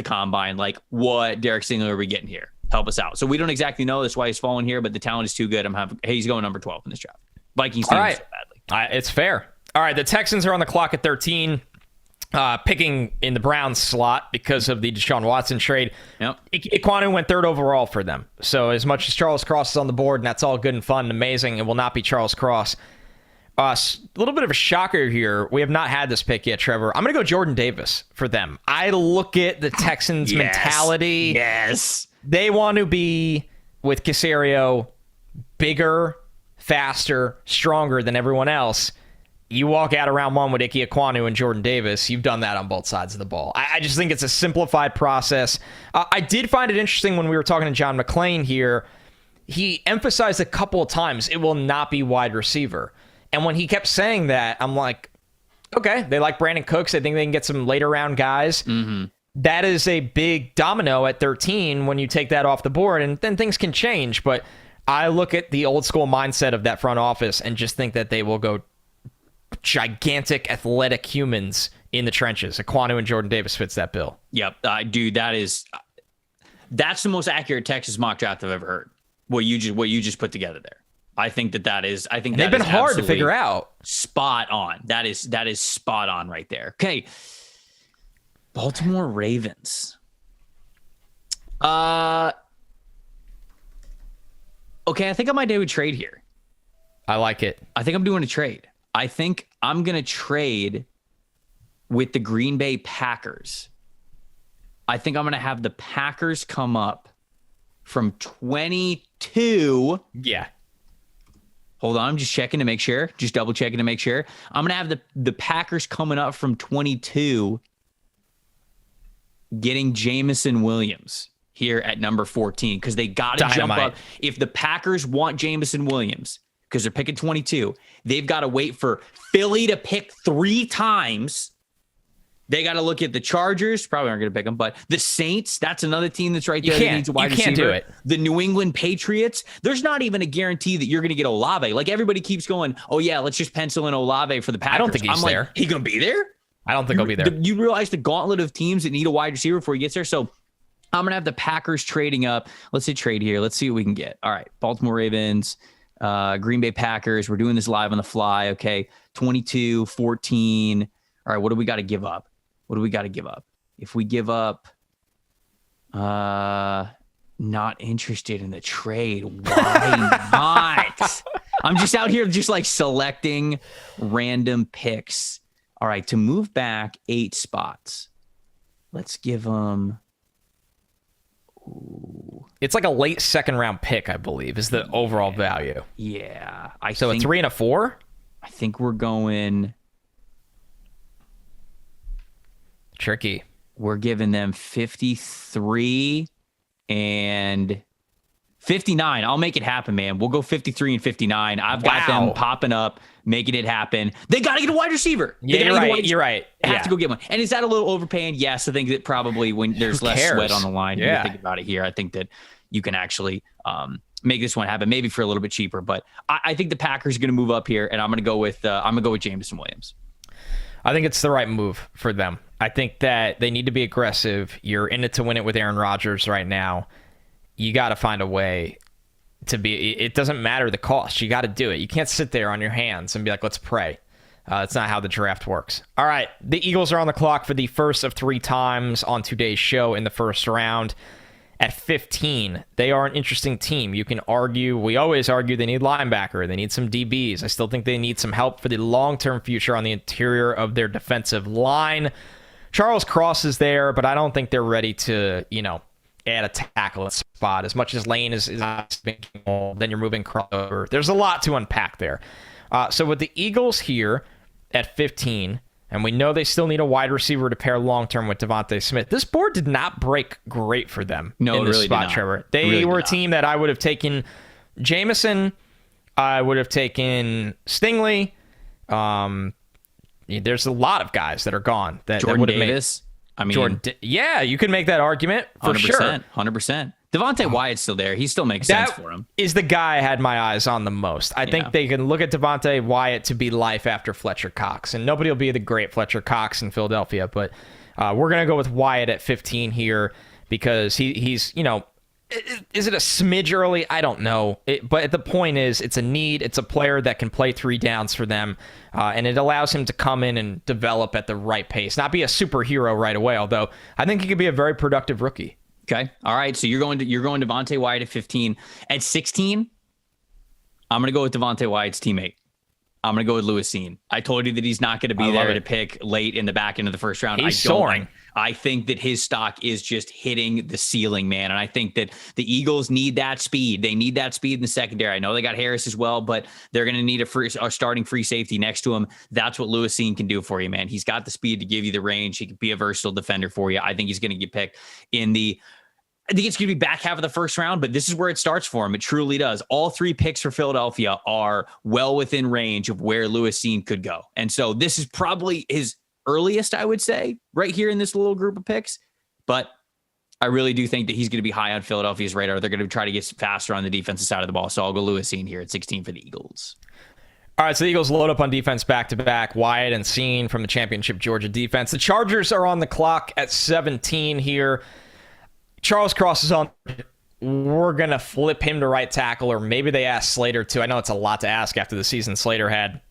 combine. Like, what Derek Stingley are we getting here? Help us out. So we don't exactly know. That's why he's falling here, but the talent is too good. He's going number 12 in this draft. Vikings team so badly. It's fair. All right, the Texans are on the clock at 13. Picking in the Browns slot because of the Deshaun Watson trade. Yep. Ekwonu went 3rd overall for them. So as much as Charles Cross is on the board, and that's all good and fun and amazing, it will not be Charles Cross. A little bit of a shocker here. We have not had this pick yet, Trevor. I'm going to go Jordan Davis for them. I look at the Texans' mentality. Yes. They want to be, with Caserio, bigger, faster, stronger than everyone else. You walk out of round 1 with Ike Ekwonu and Jordan Davis. You've done that on both sides of the ball. I just think it's a simplified process. I did find it interesting when we were talking to John McClain here. He emphasized a couple of times it will not be wide receiver. And when he kept saying that, I'm like, okay, they like Brandon Cooks. I think they can get some later round guys. Mm-hmm. That is a big domino at 13 when you take that off the board, and then things can change. But I look at the old school mindset of that front office and just think that they will go gigantic athletic humans in the trenches. Ekwonu and Jordan Davis fits that bill. Yep. Dude, that's the most accurate Texas mock draft I've ever heard. What you just put together there. I think they've been hard to figure out. Spot on. That is spot on right there. Okay. Baltimore Ravens. Okay, I think I might do a trade here. I like it. I think I'm doing a trade. I think I'm going to trade with the Green Bay Packers. I think I'm going to have the Packers come up from 22. Yeah. Hold on, I'm just checking to make sure. Just double checking to make sure. I'm going to have the Packers coming up from 22, getting Jameson Williams here at number 14 because they got to jump up. If the Packers want Jameson Williams, because they're picking 22, they've got to wait for Philly to pick 3 times. They got to look at the Chargers. Probably aren't going to pick them, but the Saints, that's another team that's right there that needs a wide receiver. You can't do it. The New England Patriots, there's not even a guarantee that you're going to get Olave. Like, everybody keeps going, oh, yeah, let's just pencil in Olave for the Packers. I don't think he's there. He going to be there? I don't think he'll be there. You realize the gauntlet of teams that need a wide receiver before he gets there? So I'm going to have the Packers trading up. Let's hit trade here. Let's see what we can get. All right, Baltimore Ravens, Green Bay Packers. We're doing this live on the fly. Okay, 22, 14. All right, what do we got to give up? What do we got to give up? If we give up, not interested in the trade, why not? I'm just out here just like selecting random picks. All right, to move back 8 spots, let's give them. Ooh. It's like a late 2nd round pick, I believe, is the overall value. Yeah. So a 3 and a 4? I think we're going. Tricky. We're giving them 53 and 59. I'll make it happen, man. We'll go 53 and 59. I've got them popping up, making it happen. They got to get a wide receiver. You're right. Have to go get one. And is that a little overpaying? Yes. I think that probably when there's less sweat on the line, you think about it here. I think that you can actually make this one happen, maybe for a little bit cheaper. But I think the Packers are going to move up here, and I'm going to go with Jameson Williams. I think it's the right move for them. I think that they need to be aggressive. You're in it to win it with Aaron Rodgers right now. You got to find a way to be. It doesn't matter the cost. You got to do it. You can't sit there on your hands and be like, let's pray. That's not how the draft works. All right, the Eagles are on the clock for the first of 3 times on today's show in the first round. At 15, they are an interesting team. You can argue, we always argue they need linebacker, they need some DBs. I still think they need some help for the long-term future on the interior of their defensive line. Charles Cross is there, but I don't think they're ready to, add a tackle spot. As much as Lane is then you're moving Cross over. There's a lot to unpack there. So with the Eagles here at 15, and we know they still need a wide receiver to pair long-term with Devontae Smith. This board did not break great for them in this really spot, Trevor. They were a team that I would have taken Jameson. I would have taken Stingley. There's a lot of guys that are gone. That would have Davis. Yeah, you could make that argument for 100%, sure. 100%. Devontae Wyatt's still there. He still makes sense for him. Is the guy I had my eyes on the most. I think they can look at Devontae Wyatt to be life after Fletcher Cox. And nobody will be the great Fletcher Cox in Philadelphia. But we're going to go with Wyatt at 15 here because he's, is it a smidge early? I don't know. But the point is, it's a need. It's a player that can play 3 downs for them. And it allows him to come in and develop at the right pace. Not be a superhero right away, although I think he could be a very productive rookie. Okay. All right. So you're going Devontae Wyatt at 15. At 16, I'm going to go with Devontae Wyatt's teammate. I'm going to go with Lewis Cine. I told you that he's not going to be there to pick late in the back end of the first round. He's soaring. I think that his stock is just hitting the ceiling, man. And I think that the Eagles need that speed. They need that speed in the secondary. I know they got Harris as well, but they're going to need a starting free safety next to him. That's what Lewis Cine can do for you, man. He's got the speed to give you the range. He can be a versatile defender for you. I think he's going to get picked I think it's going to be back half of the first round, but this is where it starts for him. It truly does. All 3 picks for Philadelphia are well within range of where Lewis Cine could go. And so this is probably his earliest, I would say, right here in this little group of picks. But I really do think that he's going to be high on Philadelphia's radar. They're going to try to get faster on the defensive side of the ball. So I'll go Lewis Cine here at 16 for the Eagles. All right, so the Eagles load up on defense back-to-back. Wyatt and Cine from the championship Georgia defense. The Chargers are on the clock at 17 here. Charles Cross is on. We're going to flip him to right tackle, or maybe they ask Slater to. I know it's a lot to ask after the season Slater had.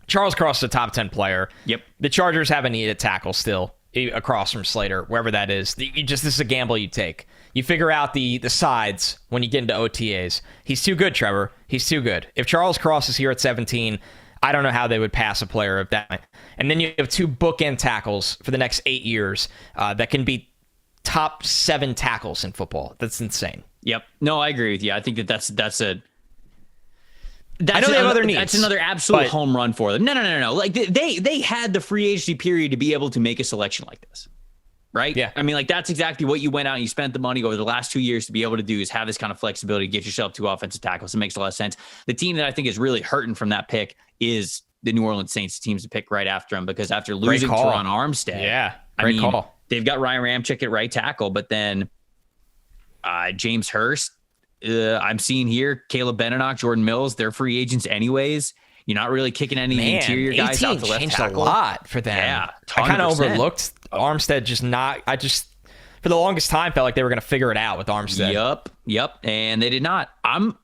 Charles Cross is a top 10 player. Yep. The Chargers have a need at tackle still across from Slater, wherever that is. This is a gamble you take. You figure out the sides when you get into OTAs. He's too good, Trevor. He's too good. If Charles Cross is here at 17, I don't know how they would pass a player of that. And then you have 2 bookend tackles for the next 8 years that can be top 7 tackles in football. That's insane. Yep. No, I agree with you. I think that's I know they have other needs. That's another absolute home run for them. No. Like they had the free agency period to be able to make a selection like this, right? Yeah. I mean, like that's exactly what you went out and you spent the money over the last 2 years to be able to do is have this kind of flexibility to get yourself 2 offensive tackles. It makes a lot of sense. The team that I think is really hurting from that pick is the New Orleans Saints, teams to pick right after him because after losing Teron Armstead, great call. They've got Ryan Ramczyk at right tackle, but then James Hurst, I'm seeing here, Caleb Benenoch, Jordan Mills, they're free agents anyways. You're not really kicking any of the interior guys out the left changed tackle. A lot for them. Yeah, 100%. I kind of overlooked Armstead. For the longest time, felt like they were going to figure it out with Armstead. Yep, and they did not. I'm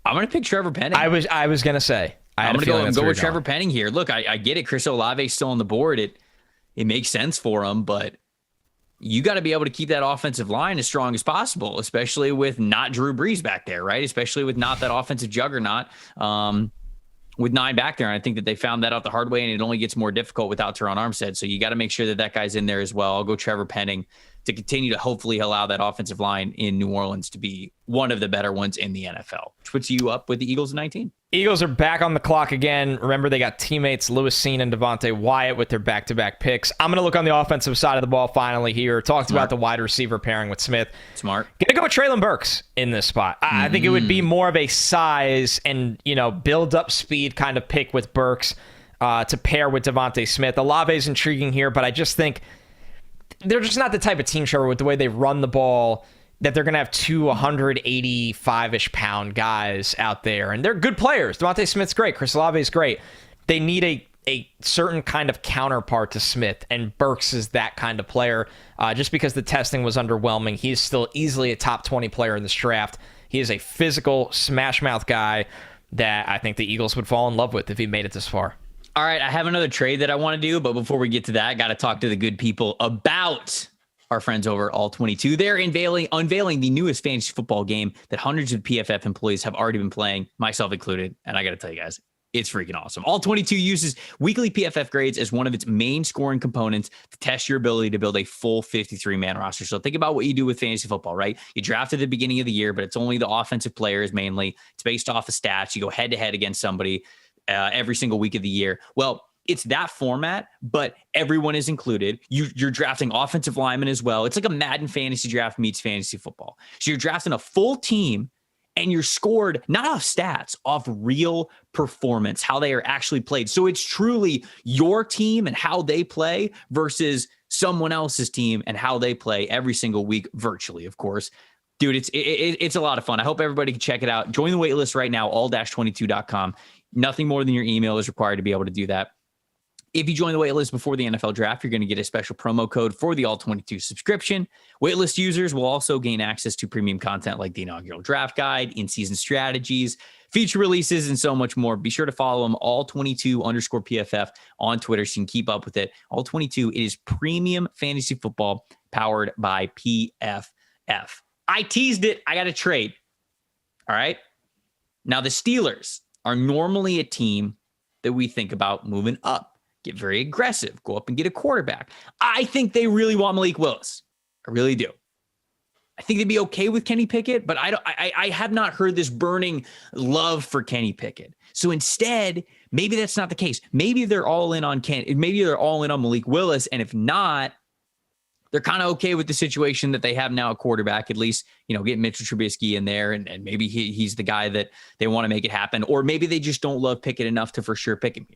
going to pick Trevor Penning. I was going to say. I'm going to go with Trevor Penning here. Look, I get it. Chris Olave's still on the board. It makes sense for him, but you got to be able to keep that offensive line as strong as possible, especially with not Drew Brees back there, right? Especially with not that offensive juggernaut with 9 back there. And I think that they found that out the hard way, and it only gets more difficult without Teron Armstead. So you got to make sure that guy's in there as well. I'll go Trevor Penning to continue to hopefully allow that offensive line in New Orleans to be one of the better ones in the NFL, which puts you up with the Eagles at 19. Eagles are back on the clock again. Remember, they got teammates Lewis Cine and Devontae Wyatt with their back-to-back picks. I'm going to look on the offensive side of the ball finally here. Talked about the wide receiver pairing with Smith. Smart. Going to go with Treylon Burks in this spot. I think it would be more of a size and, build-up speed kind of pick with Burks to pair with Devontae Smith. Olave is intriguing here, but I just think they're just not the type of team, Trevor, with the way they run the ball, that they're going to have 2 185-ish pound guys out there. And they're good players. Devontae Smith's great. Chris Olave is great. They need a certain kind of counterpart to Smith, and Burks is that kind of player. Just because the testing was underwhelming, he's still easily a top 20 player in this draft. He is a physical, smash-mouth guy that I think the Eagles would fall in love with if he made it this far. All right, I have another trade that I want to do, but before we get to that, I got to talk to the good people about our friends over at All 22. They're unveiling the newest fantasy football game that hundreds of PFF employees have already been playing, myself included. And I got to tell you guys, it's freaking awesome. All 22 uses weekly PFF grades as one of its main scoring components to test your ability to build a full 53-man roster. So think about what you do with fantasy football, right? You draft at the beginning of the year, but it's only the offensive players mainly. It's based off of stats. You go head-to-head against somebody every single week of the year. Well, it's that format, but everyone is included. You're drafting offensive linemen as well. It's like a Madden fantasy draft meets fantasy football. So you're drafting a full team and you're scored not off stats, off real performance, how they are actually played. So it's truly your team and how they play versus someone else's team and how they play every single week, virtually, of course. Dude, it's a lot of fun. I hope everybody can check it out. Join the wait list right now, all-22.com. Nothing more than your email is required to be able to do that. If you join the waitlist before the NFL draft, you're going to get a special promo code for the All-22 subscription. Waitlist users will also gain access to premium content like the inaugural draft guide, in-season strategies, feature releases, and so much more. Be sure to follow them, All22_PFF on Twitter so you can keep up with it. All-22 is premium fantasy football powered by PFF. I teased it. I got a trade. All right. Now, the Steelers are normally a team that we think about moving up, get very aggressive, go up and get a quarterback. I think they really want Malik Willis. I really do. I think they'd be okay with Kenny Pickett, but I have not heard this burning love for Kenny Pickett. So instead, maybe that's not the case. Maybe they're all in on maybe they're all in on Malik Willis. And if not, they're kind of okay with the situation that they have now at quarterback, at least, get Mitchell Trubisky in there and maybe he's the guy that they want to make it happen. Or maybe they just don't love Pickett enough to for sure pick him.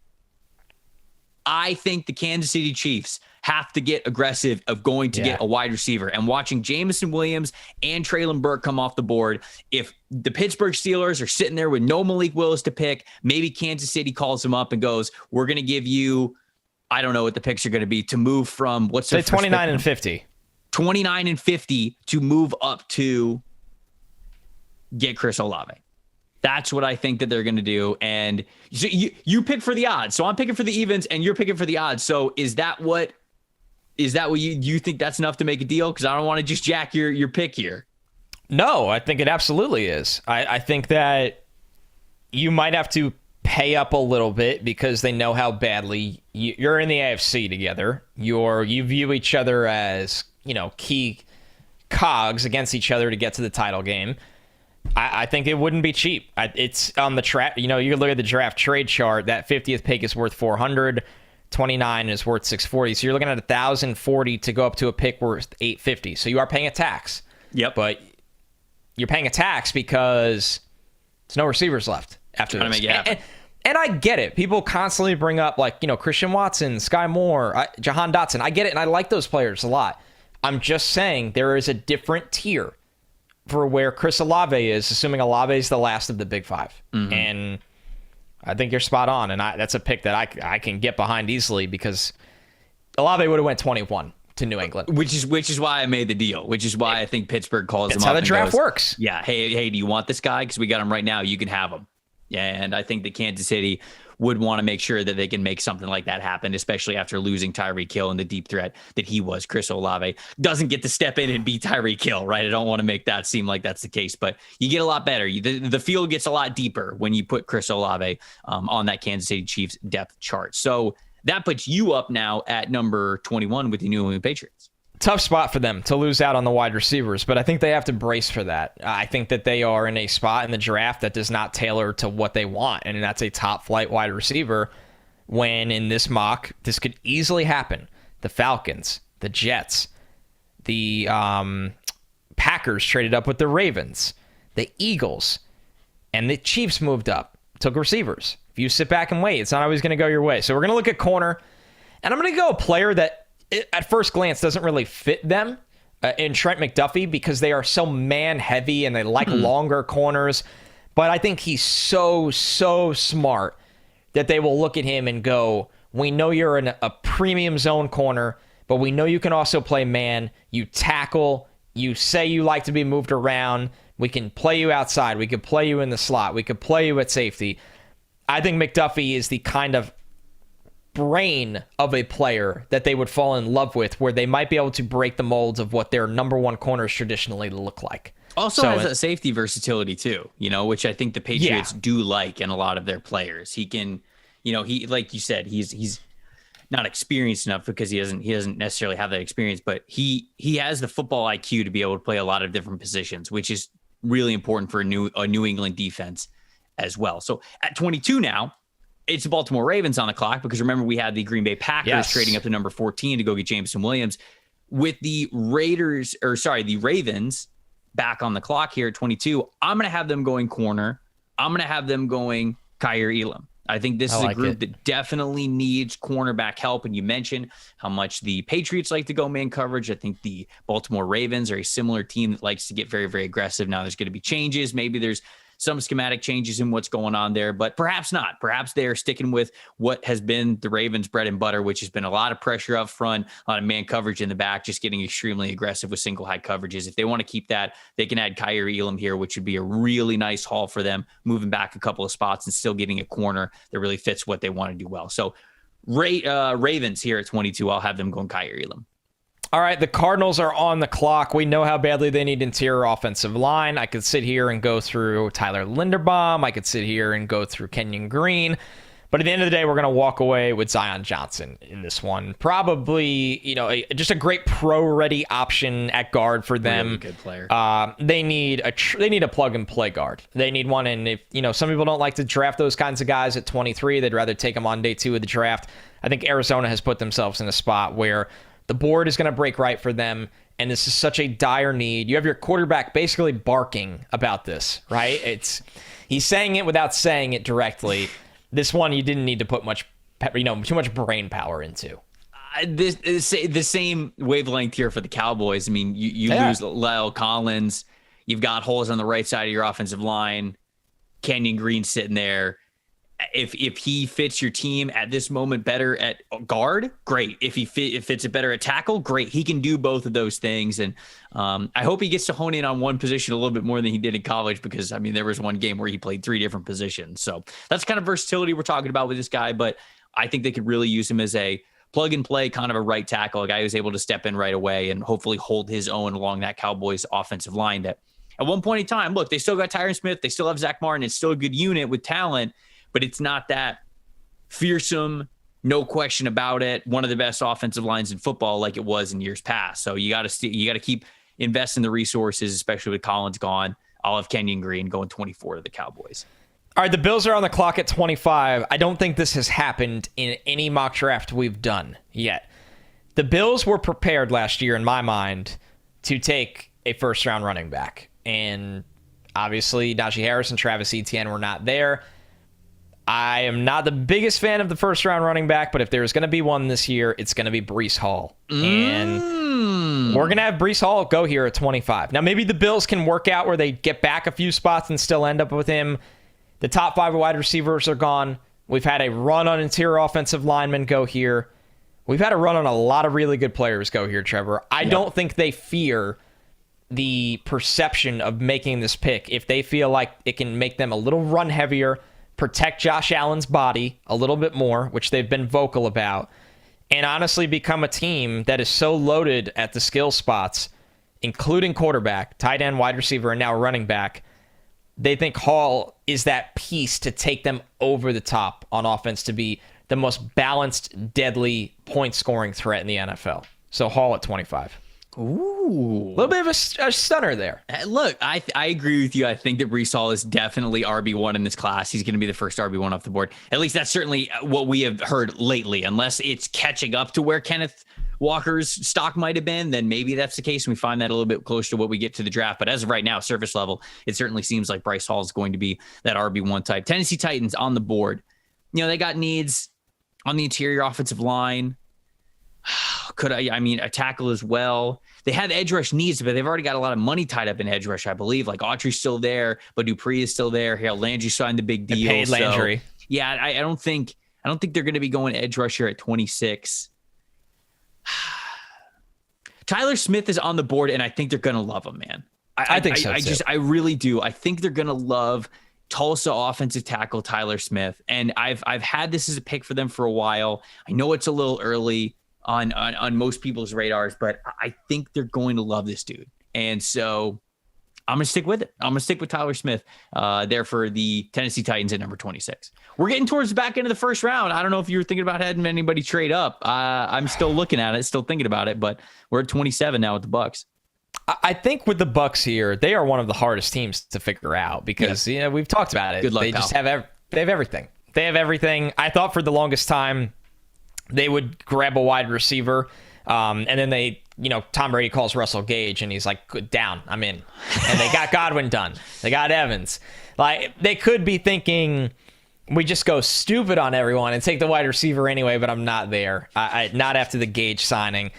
I think the Kansas City Chiefs have to get aggressive of going to get a wide receiver. And watching Jameson Williams and Treylon Burke come off the board, if the Pittsburgh Steelers are sitting there with no Malik Willis to pick, maybe Kansas City calls him up and goes, we're going to give you, I don't know what the picks are going to be, to move from what's the 29 and 50. 29 and 50 to move up to get Chris Olave. That's what I think that they're going to do. And so you pick for the odds. So I'm picking for the evens and you're picking for the odds. So is that what you think that's enough to make a deal? Because I don't want to just jack your pick here. No, I think it absolutely is. I think that you might have to pay up a little bit because they know how badly you're in the AFC together. You view each other as, key cogs against each other to get to the title game. I think it wouldn't be cheap. It's on the trap. You look at the draft trade chart. That 50th pick is worth $400. 29 is worth $640. So you're looking at $1,040 to go up to a pick worth $850. So you are paying a tax. Yep. But you're paying a tax because there's no receivers left after this. Make it happen. And I get it. People constantly bring up Christian Watson, Sky Moore, Jahan Dotson. I get it, and I like those players a lot. I'm just saying there is a different tier for where Chris Olave is, assuming Olave is the last of the big five. Mm-hmm. And I think you're spot on, and that's a pick that I can get behind easily because Olave would have went 21 to New England. Which is why I made the deal, which is why I think Pittsburgh calls him up. That's how the draft works. Yeah, hey, do you want this guy? Because we got him right now. You can have him. Yeah, and I think that Kansas City would want to make sure that they can make something like that happen, especially after losing Tyreek Hill and the deep threat that he was. Chris Olave doesn't get to step in and beat Tyreek Hill, right? I don't want to make that seem like that's the case, but you get a lot better. The field gets a lot deeper when you put Chris Olave on that Kansas City Chiefs depth chart. So that puts you up now at number 21 with the New England Patriots. Tough spot for them to lose out on the wide receivers, but I think they have to brace for that. I think that they are in a spot in the draft that does not tailor to what they want, and that's a top flight wide receiver when in this mock, this could easily happen. The Falcons, the Jets, the Packers traded up with the Ravens, the Eagles, and the Chiefs moved up, took receivers. If you sit back and wait, it's not always going to go your way. So we're going to look at corner, and I'm going to go a player that at first glance doesn't really fit them in Trent McDuffie because they are so man heavy and they like longer corners. But I think he's so smart that they will look at him and go, we know you're a premium zone corner, but we know you can also play man. You tackle. You say you like to be moved around. We can play you outside. We could play you in the slot. We could play you at safety. I think McDuffie is the kind of brain of a player that they would fall in love with, where they might be able to break the molds of what their number one corners traditionally look like. Also has that safety versatility too, which I think the Patriots do like in a lot of their players. He can, he, like you said, he's not experienced enough because he doesn't necessarily have that experience, but he has the football IQ to be able to play a lot of different positions, which is really important for a New England defense as well. So at 22 now, it's the Baltimore Ravens on the clock, because remember, we had the Green Bay Packers trading up to number 14 to go get Jameson Williams. With the Ravens back on the clock here at 22, I'm going to have them going corner. I'm going to have them going Kaiir Elam. I think this is a group that definitely needs cornerback help. And you mentioned how much the Patriots like to go man coverage. I think the Baltimore Ravens are a similar team that likes to get very, very aggressive. Now there's going to be changes. Maybe there's some schematic changes in what's going on there, but perhaps not. Perhaps they're sticking with what has been the Ravens' bread and butter, which has been a lot of pressure up front, a lot of man coverage in the back, just getting extremely aggressive with single high coverages. If they want to keep that, they can add Kaiir Elam here, which would be a really nice haul for them, moving back a couple of spots and still getting a corner that really fits what they want to do well. So Ravens here at 22, I'll have them going Kaiir Elam. All right, the Cardinals are on the clock. We know how badly they need interior offensive line. I could sit here and go through Tyler Linderbaum. I could sit here and go through Kenyon Green. But at the end of the day, we're going to walk away with Zion Johnson in this one. Probably, just a great pro-ready option at guard for them. Really good player. They need a plug-and-play guard. They need one, and if some people don't like to draft those kinds of guys at 23, they'd rather take them on day 2 of the draft. I think Arizona has put themselves in a spot where the board is going to break right for them, and this is such a dire need. You have your quarterback basically barking about this, right? He's saying it without saying it directly. This one you didn't need to put too much brain power into. The same wavelength here for the Cowboys. I mean, you lose Lyle Collins. You've got holes on the right side of your offensive line. Kenyon Green sitting there. If he fits your team at this moment better at guard, great. If he fits it better at tackle, great. He can do both of those things. And I hope he gets to hone in on one position a little bit more than he did in college, because, there was one game where he played 3 different positions. So that's kind of versatility we're talking about with this guy. But I think they could really use him as a plug and play kind of a right tackle, a guy who's able to step in right away and hopefully hold his own along that Cowboys offensive line that at one point in time, look, they still got Tyron Smith. They still have Zach Martin. It's still a good unit with talent, but it's not that fearsome, no question about it, one of the best offensive lines in football like it was in years past. So you got to keep investing the resources, especially with Collins gone. I'll have Kenyon Green going 24 to the Cowboys. All right, the Bills are on the clock at 25. I don't think this has happened in any mock draft we've done yet. The Bills were prepared last year, in my mind, to take a first-round running back. And obviously, Najee Harris and Travis Etienne were not there. I am not the biggest fan of the first-round running back, but if there's going to be one this year, it's going to be Breece Hall. And we're going to have Breece Hall go here at 25. Now, maybe the Bills can work out where they get back a few spots and still end up with him. The top 5 wide receivers are gone. We've had a run on interior offensive linemen go here. We've had a run on a lot of really good players go here, Trevor. I don't think they fear the perception of making this pick if they feel like it can make them a little run heavier, protect Josh Allen's body a little bit more, which they've been vocal about, and honestly become a team that is so loaded at the skill spots, including quarterback, tight end, wide receiver, and now running back. They think Hall is that piece to take them over the top on offense to be the most balanced, deadly point-scoring threat in the NFL. So Hall at 25. Ooh. A little bit of a stunner there. Look, I agree with you. I think that Breece Hall is definitely RB1 in this class. He's going to be the first RB1 off the board. At least that's certainly what we have heard lately. Unless it's catching up to where Kenneth Walker's stock might have been, then maybe that's the case, and we find that a little bit closer to what we get to the draft. But as of right now, surface level, it certainly seems like Breece Hall is going to be that RB1 type. Tennessee Titans on the board. They got needs on the interior offensive line. A tackle as well. They have edge rush needs, but they've already got a lot of money tied up in edge rush, I believe. Like Autry's still there, but Dupree is still there. Harold Landry signed the big deal. They paid Landry. So, yeah, I don't think they're going to be going edge rush here at 26. Tyler Smith is on the board, and I think they're going to love him, man. I think so too. I really do. I think they're going to love Tulsa offensive tackle Tyler Smith. And I've had this as a pick for them for a while. I know it's a little early on most people's radars, but I think they're going to love this dude. And so I'm going to stick with it. I'm going to stick with Tyler Smith there for the Tennessee Titans at number 26. We're getting towards the back end of the first round. I don't know if you were thinking about having anybody trade up. I'm still looking at it, still thinking about it, but we're at 27 now with the Bucs. I think with the Bucs here, they are one of the hardest teams to figure out because we've talked about it. Good luck, they pal. just have everything. They have everything. I thought for the longest time they would grab a wide receiver, and then Tom Brady calls Russell Gage and he's like, "Good, down, I'm in." And they got Godwin done. They got Evans. Like, they could be thinking we just go stupid on everyone and take the wide receiver anyway, but I'm not there. I not after the Gage signing.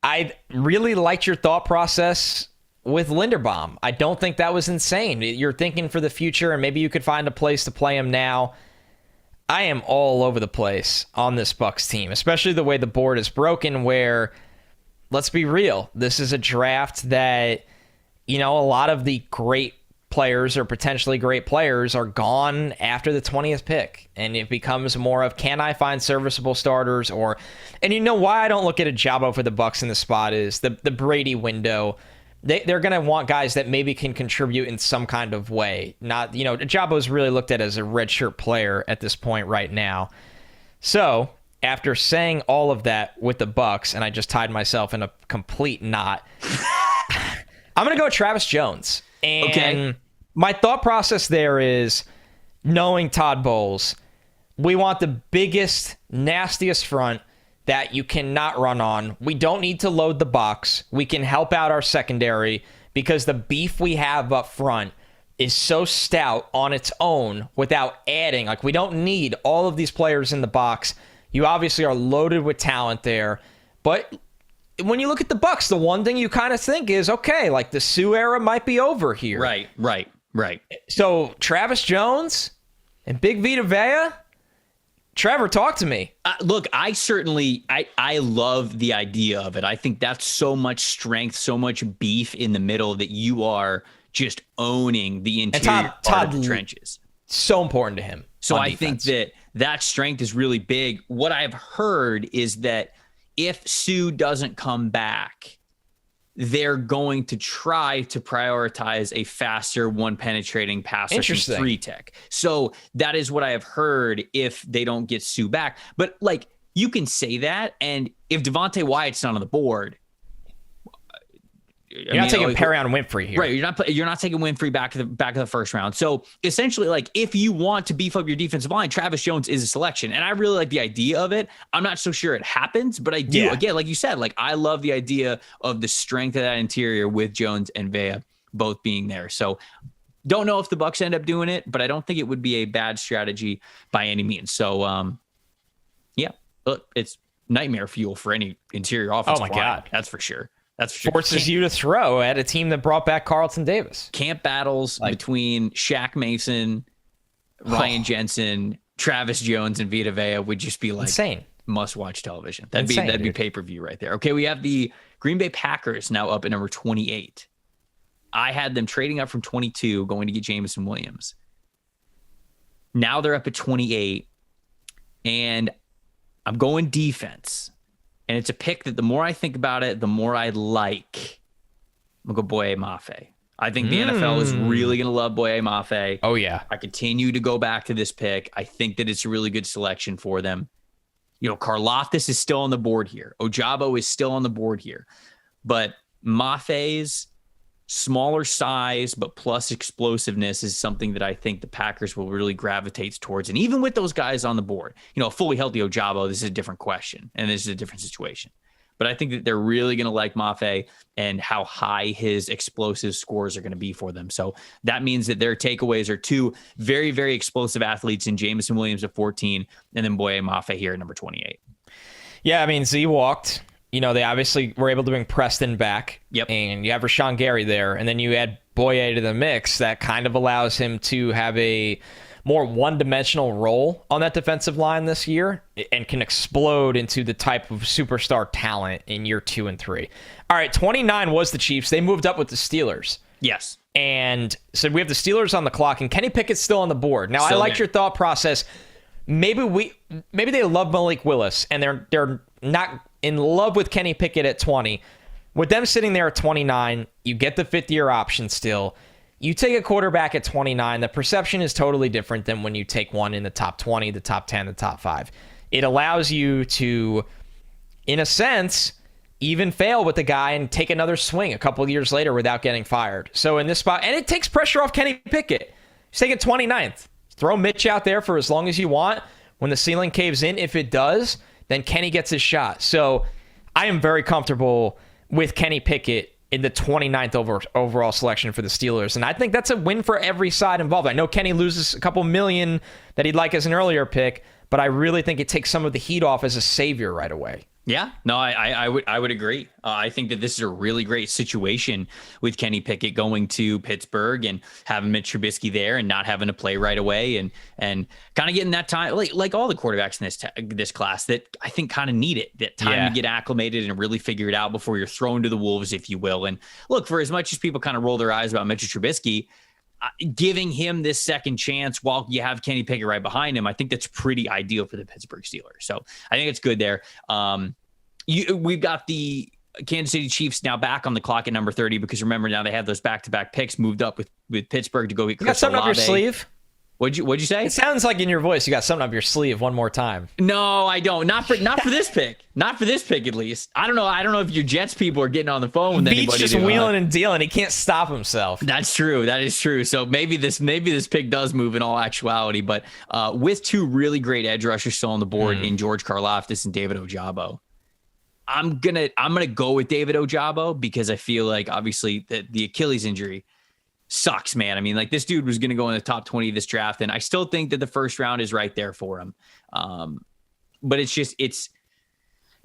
I really liked your thought process with Linderbaum. I don't think that was insane. You're thinking for the future, and maybe you could find a place to play him now. I am all over the place on this Bucs team, especially the way the board is broken, where, let's be real, this is a draft that, a lot of the great players or potentially great players are gone after the 20th pick. And it becomes more of, can I find serviceable starters? And you know why I don't look at Ojabo for the Bucs in the spot is the Brady window. They're going to want guys that maybe can contribute in some kind of way. Not, Ojabo is really looked at as a redshirt player at this point right now. So after saying all of that with the Bucs, and I just tied myself in a complete knot, I'm going to go Travis Jones. And my thought process there is, knowing Todd Bowles, we want the biggest, nastiest front that you cannot run on. We don't need to load the box. We can help out our secondary because the beef we have up front is so stout on its own without adding. Like, we don't need all of these players in the box. You obviously are loaded with talent there. But when you look at the Bucs, the one thing you kind of think is, okay, like, the Sue era might be over here. Right. So Travis Jones and Big Vita Vea, Trevor, talk to me. Look, I love the idea of it. I think that's so much strength, so much beef in the middle that you are just owning the interior part of the trenches. So important to him. So I think that strength is really big. What I've heard is that if Sue doesn't come back, they're going to try to prioritize a faster one penetrating pass rushing 3 tech. So that is what I have heard if they don't get Sue back. But like, you can say that, and if Devontae Wyatt's not on the board, you're not taking Perion Winfrey here. Right. You're not taking Winfrey back of the first round. So essentially, like, if you want to beef up your defensive line, Travis Jones is a selection. And I really like the idea of it. I'm not so sure it happens, but I do. Again, like you said, like, I love the idea of the strength of that interior with Jones and Vea both being there. So don't know if the Bucs end up doing it, but I don't think it would be a bad strategy by any means. So look, it's nightmare fuel for any interior offensive line. God. That's for sure. Forces you to throw at a team that brought back Carlton Davis. Camp battles between Shaq Mason, Ryan Jensen, Travis Jones, and Vita Vea would just be like insane. Must-watch television. That'd be pay-per-view right there. Okay, we have the Green Bay Packers now up at number 28. I had them trading up from 22, going to get Jameson Williams. Now they're up at 28, and I'm going defense. And it's a pick that the more I think about it, the more I like. I'm going to go Boye Mafe. I think the NFL is really going to love Boye Mafe. Oh, yeah. I continue to go back to this pick. I think that it's a really good selection for them. Karlaftis is still on the board here. Ojabo is still on the board here. But Mafe's smaller size, but plus explosiveness is something that I think the Packers will really gravitate towards. And even with those guys on the board, a fully healthy Ojabo, this is a different question, and this is a different situation. But I think that they're really going to like Mafe and how high his explosive scores are going to be for them. So that means that their takeaways are 2 very, very explosive athletes in Jameson Williams at 14 and then Boye Mafe here at number 28. Yeah, I mean, Z walked. They obviously were able to bring Preston back. Yep. And you have Rashawn Gary there. And then you add Boye to the mix. That kind of allows him to have a more one-dimensional role on that defensive line this year and can explode into the type of superstar talent in year 2 and 3. All right, 29 was the Chiefs. They moved up with the Steelers. Yes. And so we have the Steelers on the clock, and Kenny Pickett's still on the board. Now, Still I liked there. your thought process. Maybe they love Malik Willis, and they're not in love with Kenny Pickett at 20. With them sitting there at 29, you get the fifth-year option still. You take a quarterback at 29, the perception is totally different than when you take one in the top 20, the top 10, the top 5. It allows you to, in a sense, even fail with the guy and take another swing a couple of years later without getting fired. So in this spot, and it takes pressure off Kenny Pickett. He's taking 29th. Throw Mitch out there for as long as you want. When the ceiling caves in, if it does, then Kenny gets his shot. So I am very comfortable with Kenny Pickett in the 29th overall selection for the Steelers. And I think that's a win for every side involved. I know Kenny loses a couple million that he'd like as an earlier pick, but I really think it takes some of the heat off as a savior right away. Yeah, no, I would agree. I think that this is a really great situation with Kenny Pickett going to Pittsburgh and having Mitch Trubisky there and not having to play right away and kind of getting that time, like all the quarterbacks in this class that I think kind of need it, that time to get acclimated and really figure it out before you're thrown to the wolves, if you will. And look, for as much as people kind of roll their eyes about Mitch Trubisky, giving him this second chance while you have Kenny Pickett right behind him, I think that's pretty ideal for the Pittsburgh Steelers. So I think it's good there. We've got the Kansas City Chiefs now back on the clock at number 30 because remember now they have those back-to-back picks moved up with Pittsburgh to go get Chris You got something Olave. up your sleeve? What'd you say? It sounds like in your voice you got something up your sleeve one more time. No, I don't. Not for this pick. Not for this pick, at least. I don't know if your Jets people are getting on the phone with anybody. Beats just wheeling and dealing. He can't stop himself. That's true. That is true. So maybe this pick does move in all actuality. But with two really great edge rushers still on the board in George Karlaftis and David Ojabo, I'm gonna go with David Ojabo because I feel like obviously the Achilles injury sucks, man. I mean, like this dude was going to go in the top 20 of this draft, and I still think that the first round is right there for him. But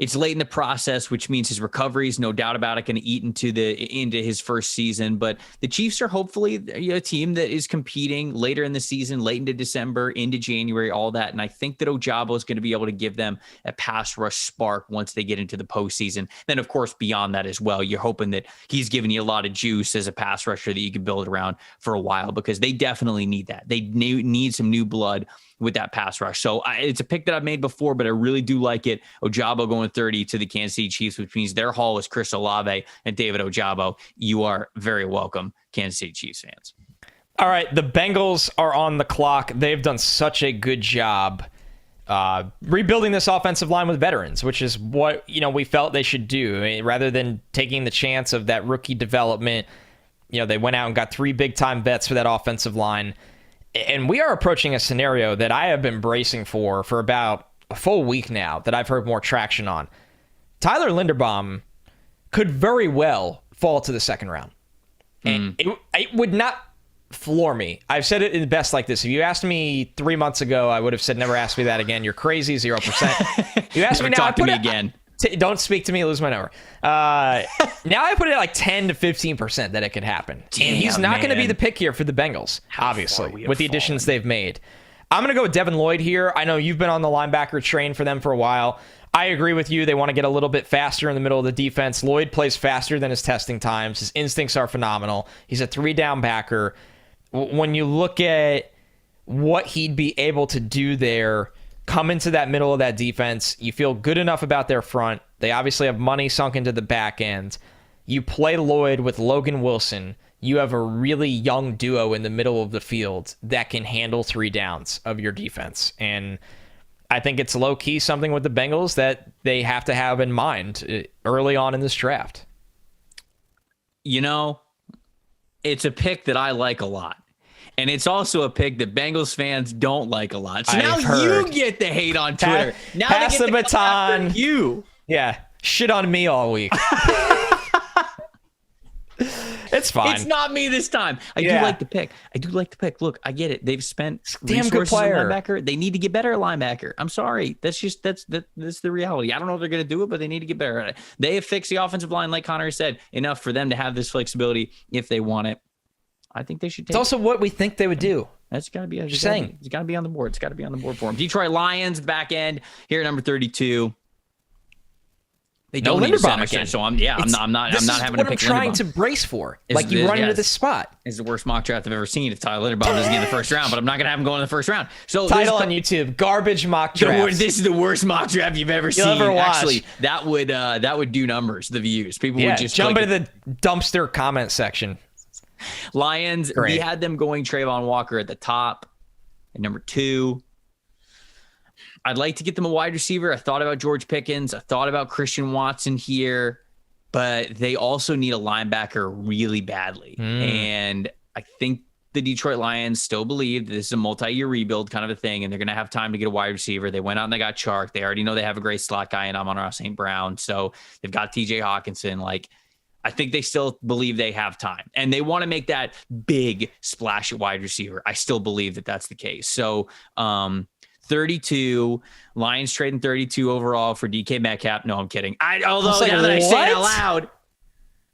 it's late in the process, which means his recovery is no doubt about it going to eat into his first season. But the Chiefs are hopefully a team that is competing later in the season, late into December, into January, all that. And I think that Ojabo is going to be able to give them a pass rush spark once they get into the postseason. Then, of course, beyond that as well, you're hoping that he's giving you a lot of juice as a pass rusher that you can build around for a while because they definitely need that. They need some new blood with that pass rush. So it's a pick that I've made before, but I really do like it. Ojabo going 30 to the Kansas City Chiefs, which means their haul is Chris Olave and David Ojabo. You are very welcome, Kansas City Chiefs fans. All right, the Bengals are on the clock. They've done such a good job rebuilding this offensive line with veterans, which is what we felt they should do. I mean, rather than taking the chance of that rookie development, they went out and got 3 big-time vets for that offensive line. And we are approaching a scenario that I have been bracing for about a full week now that I've heard more traction on. Tyler Linderbaum could very well fall to the second round. And it would not floor me. I've said it in best like this. If you asked me 3 months ago, I would have said, never ask me that again. You're crazy, 0%. You asked me now, talk to me again. Don't speak to me, lose my number. Now I put it at like 10 to 15% that it could happen. Damn, and he's not going to be man. the pick here for the Bengals, How obviously, far we have with the additions fallen. they've made. I'm going to go with Devin Lloyd here. I know you've been on the linebacker train for them for a while. I agree with you. They want to get a little bit faster in the middle of the defense. Lloyd plays faster than his testing times. His instincts are phenomenal. He's a 3-down backer. When you look at what he'd be able to do there, come into that middle of that defense, you feel good enough about their front. They obviously have money sunk into the back end. You play Lloyd with Logan Wilson. You have a really young duo in the middle of the field that can handle 3 downs of your defense. And I think it's low-key something with the Bengals that they have to have in mind early on in this draft. It's a pick that I like a lot. And it's also a pick that Bengals fans don't like a lot. So now you get the hate on Twitter. Now pass they get the baton. You. Yeah, shit on me all week. It's fine. It's not me this time. I do like the pick. Look, I get it. They've spent damn good resources on player. linebacker. They need to get better at linebacker. I'm sorry. That's the reality. I don't know if they're going to do it, but they need to get better at it. They have fixed the offensive line, like Connor said, enough for them to have this flexibility if they want it. I think they should take It's also what we think they would do. That's got to be. Just saying. It's got to be on the board. It's got to be on the board for them. Detroit Lions, back end here at number 32. They no don't need Linderbaum center, again. so I'm not having to pick trying Linderbaum. to brace for. Like you run into this spot. It's the worst mock draft I've ever seen if Tyler Linderbaum doesn't get in the first round, but I'm not going to have him go in the first round. So title on YouTube, garbage mock draft. This is the worst mock draft you've ever seen. Ever watch. Actually, that would do numbers, the views. People would just jump into the dumpster comment section. Lions, Great. we had them going Trayvon Walker at the top at number 2. I'd like to get them a wide receiver. I thought about George Pickens. I thought about Christian Watson here, but they also need a linebacker really badly. And I think the Detroit Lions still believe that this is a multi-year rebuild kind of a thing, and they're going to have time to get a wide receiver. They went out and they got Chark. They already know they have a great slot guy in Amon-Ra St. Brown. So they've got TJ Hawkinson. I think they still believe they have time, and they want to make that big splash at wide receiver. I still believe that that's the case. So, 32 Lions trading 32 overall for DK Metcalf. No, I'm kidding. Now that I say it out loud.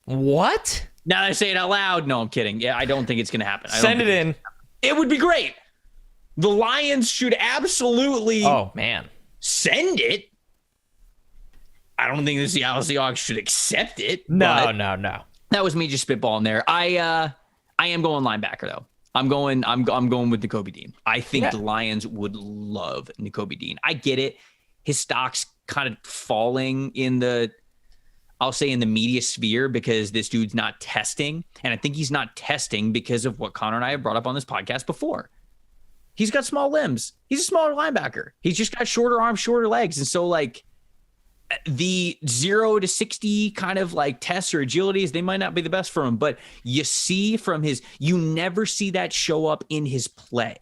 What? Now that I say it out loud. No, I'm kidding. Yeah, I don't think it's going to happen. Send it in. It would be great. The Lions should absolutely send it. I don't think the Seattle Seahawks should accept it. No. That was me just spitballing there. I am going linebacker though. I'm going with Nakobe Dean. I think the Lions would love Nakobe Dean. I get it. His stock's kind of falling in the media sphere because this dude's not testing. And I think he's not testing because of what Connor and I have brought up on this podcast before. He's got small limbs. He's a smaller linebacker. He's just got shorter arms, shorter legs. And so the 0 to 60 kind of tests or agilities, they might not be the best for him, but you never see that show up in his play.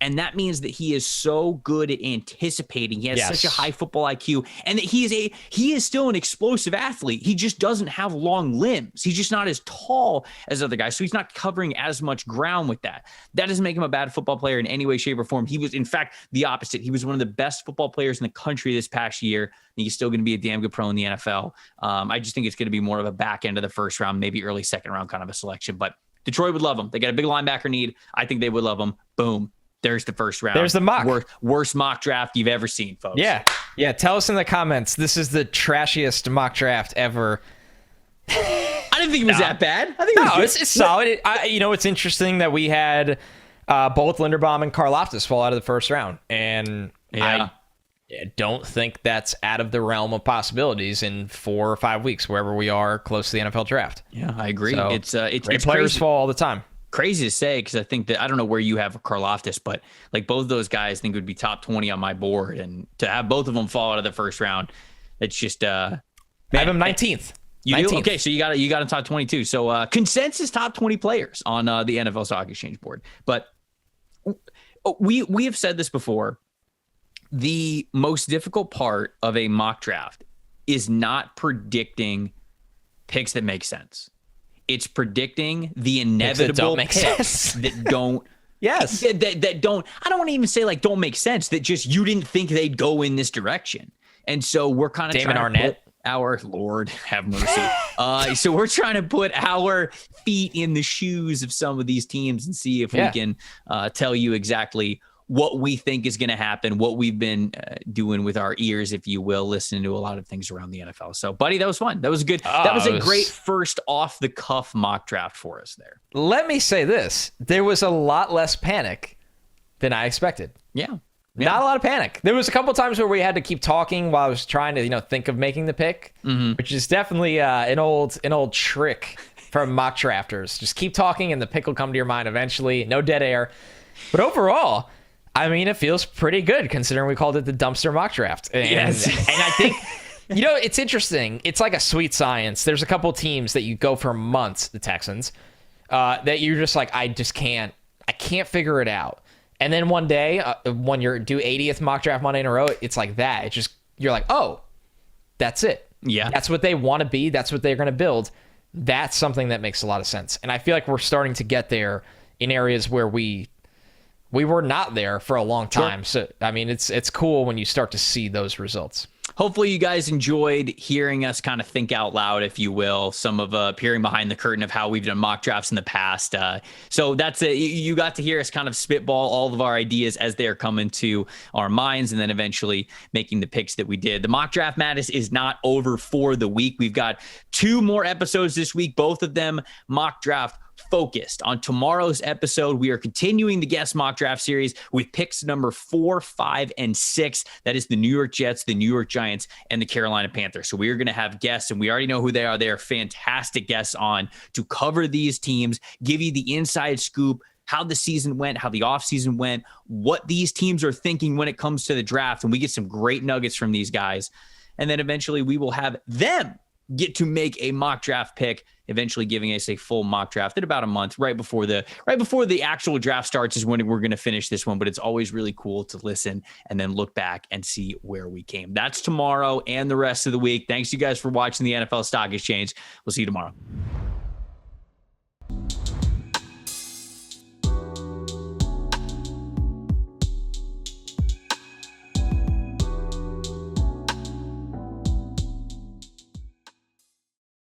And that means that he is so good at anticipating. He has such a high football IQ, and that he is still an explosive athlete. He just doesn't have long limbs. He's just not as tall as other guys. So he's not covering as much ground with that. That doesn't make him a bad football player in any way, shape, or form. He was, in fact, the opposite. He was one of the best football players in the country this past year. And he's still going to be a damn good pro in the NFL. I just think it's going to be more of a back end of the first round, maybe early second round kind of a selection. But Detroit would love him. They got a big linebacker need. I think they would love him. Boom. There's the first round. There's the mock. Worst mock draft you've ever seen, folks. Yeah. Tell us in the comments. This is the trashiest mock draft ever. I didn't think it was that bad. I think it was it's solid. It's interesting that we had both Linderbaum and Karlaftis fall out of the first round, and I don't think that's out of the realm of possibilities in 4 or 5 weeks, wherever we are close to the NFL draft. Yeah, I agree. So, it's players crazy. fall all the time. Crazy to say, because I think that I don't know where you have Karlaftis, but both of those guys I think would be top 20 on my board, and to have both of them fall out of the first round, it's just I have him 19th. You do? Okay, so you got him top 22. So consensus top 20 players on the NFL Stock Exchange board. But we have said this before. The most difficult part of a mock draft is not predicting picks that make sense. It's predicting the inevitable picks that don't. Yes. That don't. I don't want to even say don't make sense. That just you didn't think they'd go in this direction, and so we're kind of Damon Arnett. Our Lord have mercy. So we're trying to put our feet in the shoes of some of these teams and see if we can tell you exactly what we think is going to happen, what we've been doing with our ears, if you will, listening to a lot of things around the NFL. So, buddy, that was fun. That was good. That was a great first off-the-cuff mock draft for us there. Let me say this. There was a lot less panic than I expected. Yeah. Not a lot of panic. There was a couple times where we had to keep talking while I was trying to, think of making the pick, which is definitely an old trick from mock drafters. Just keep talking and the pick will come to your mind eventually. No dead air. But overall, it feels pretty good considering we called it the dumpster mock draft. And I think, it's interesting. It's like a sweet science. There's a couple teams that you go for months, the Texans, that you're just I can't figure it out. And then one day, when you're do 80th mock draft Monday in a row, it's like that. It's just, you're like, oh, that's it. Yeah. That's what they want to be. That's what they're going to build. That's something that makes a lot of sense. And I feel like we're starting to get there in areas where we were not there for a long time. Sure. So, it's cool when you start to see those results. Hopefully you guys enjoyed hearing us kind of think out loud, if you will, some of peering behind the curtain of how we've done mock drafts in the past. So that's it. You got to hear us kind of spitball all of our ideas as they're coming to our minds, and then eventually making the picks that we did. The mock draft madness is not over for the week. We've got 2 more episodes this week, both of them mock draft focused. On tomorrow's episode, we are continuing the guest mock draft series with picks number 4, 5, and 6. That is the New York Jets, the New York Giants, and the Carolina Panthers. So we are going to have guests, and we already know who they are. They are fantastic guests on to cover these teams, give you the inside scoop, how the season went, how the offseason went, what these teams are thinking when it comes to the draft. And we get some great nuggets from these guys. And then eventually we will have them get to make a mock draft pick, eventually giving us a full mock draft in about a month, right before the actual draft starts is when we're going to finish this one. But it's always really cool to listen and then look back and see where we came. That's tomorrow and the rest of the week. Thanks you guys for watching the NFL Stock Exchange. We'll see you tomorrow.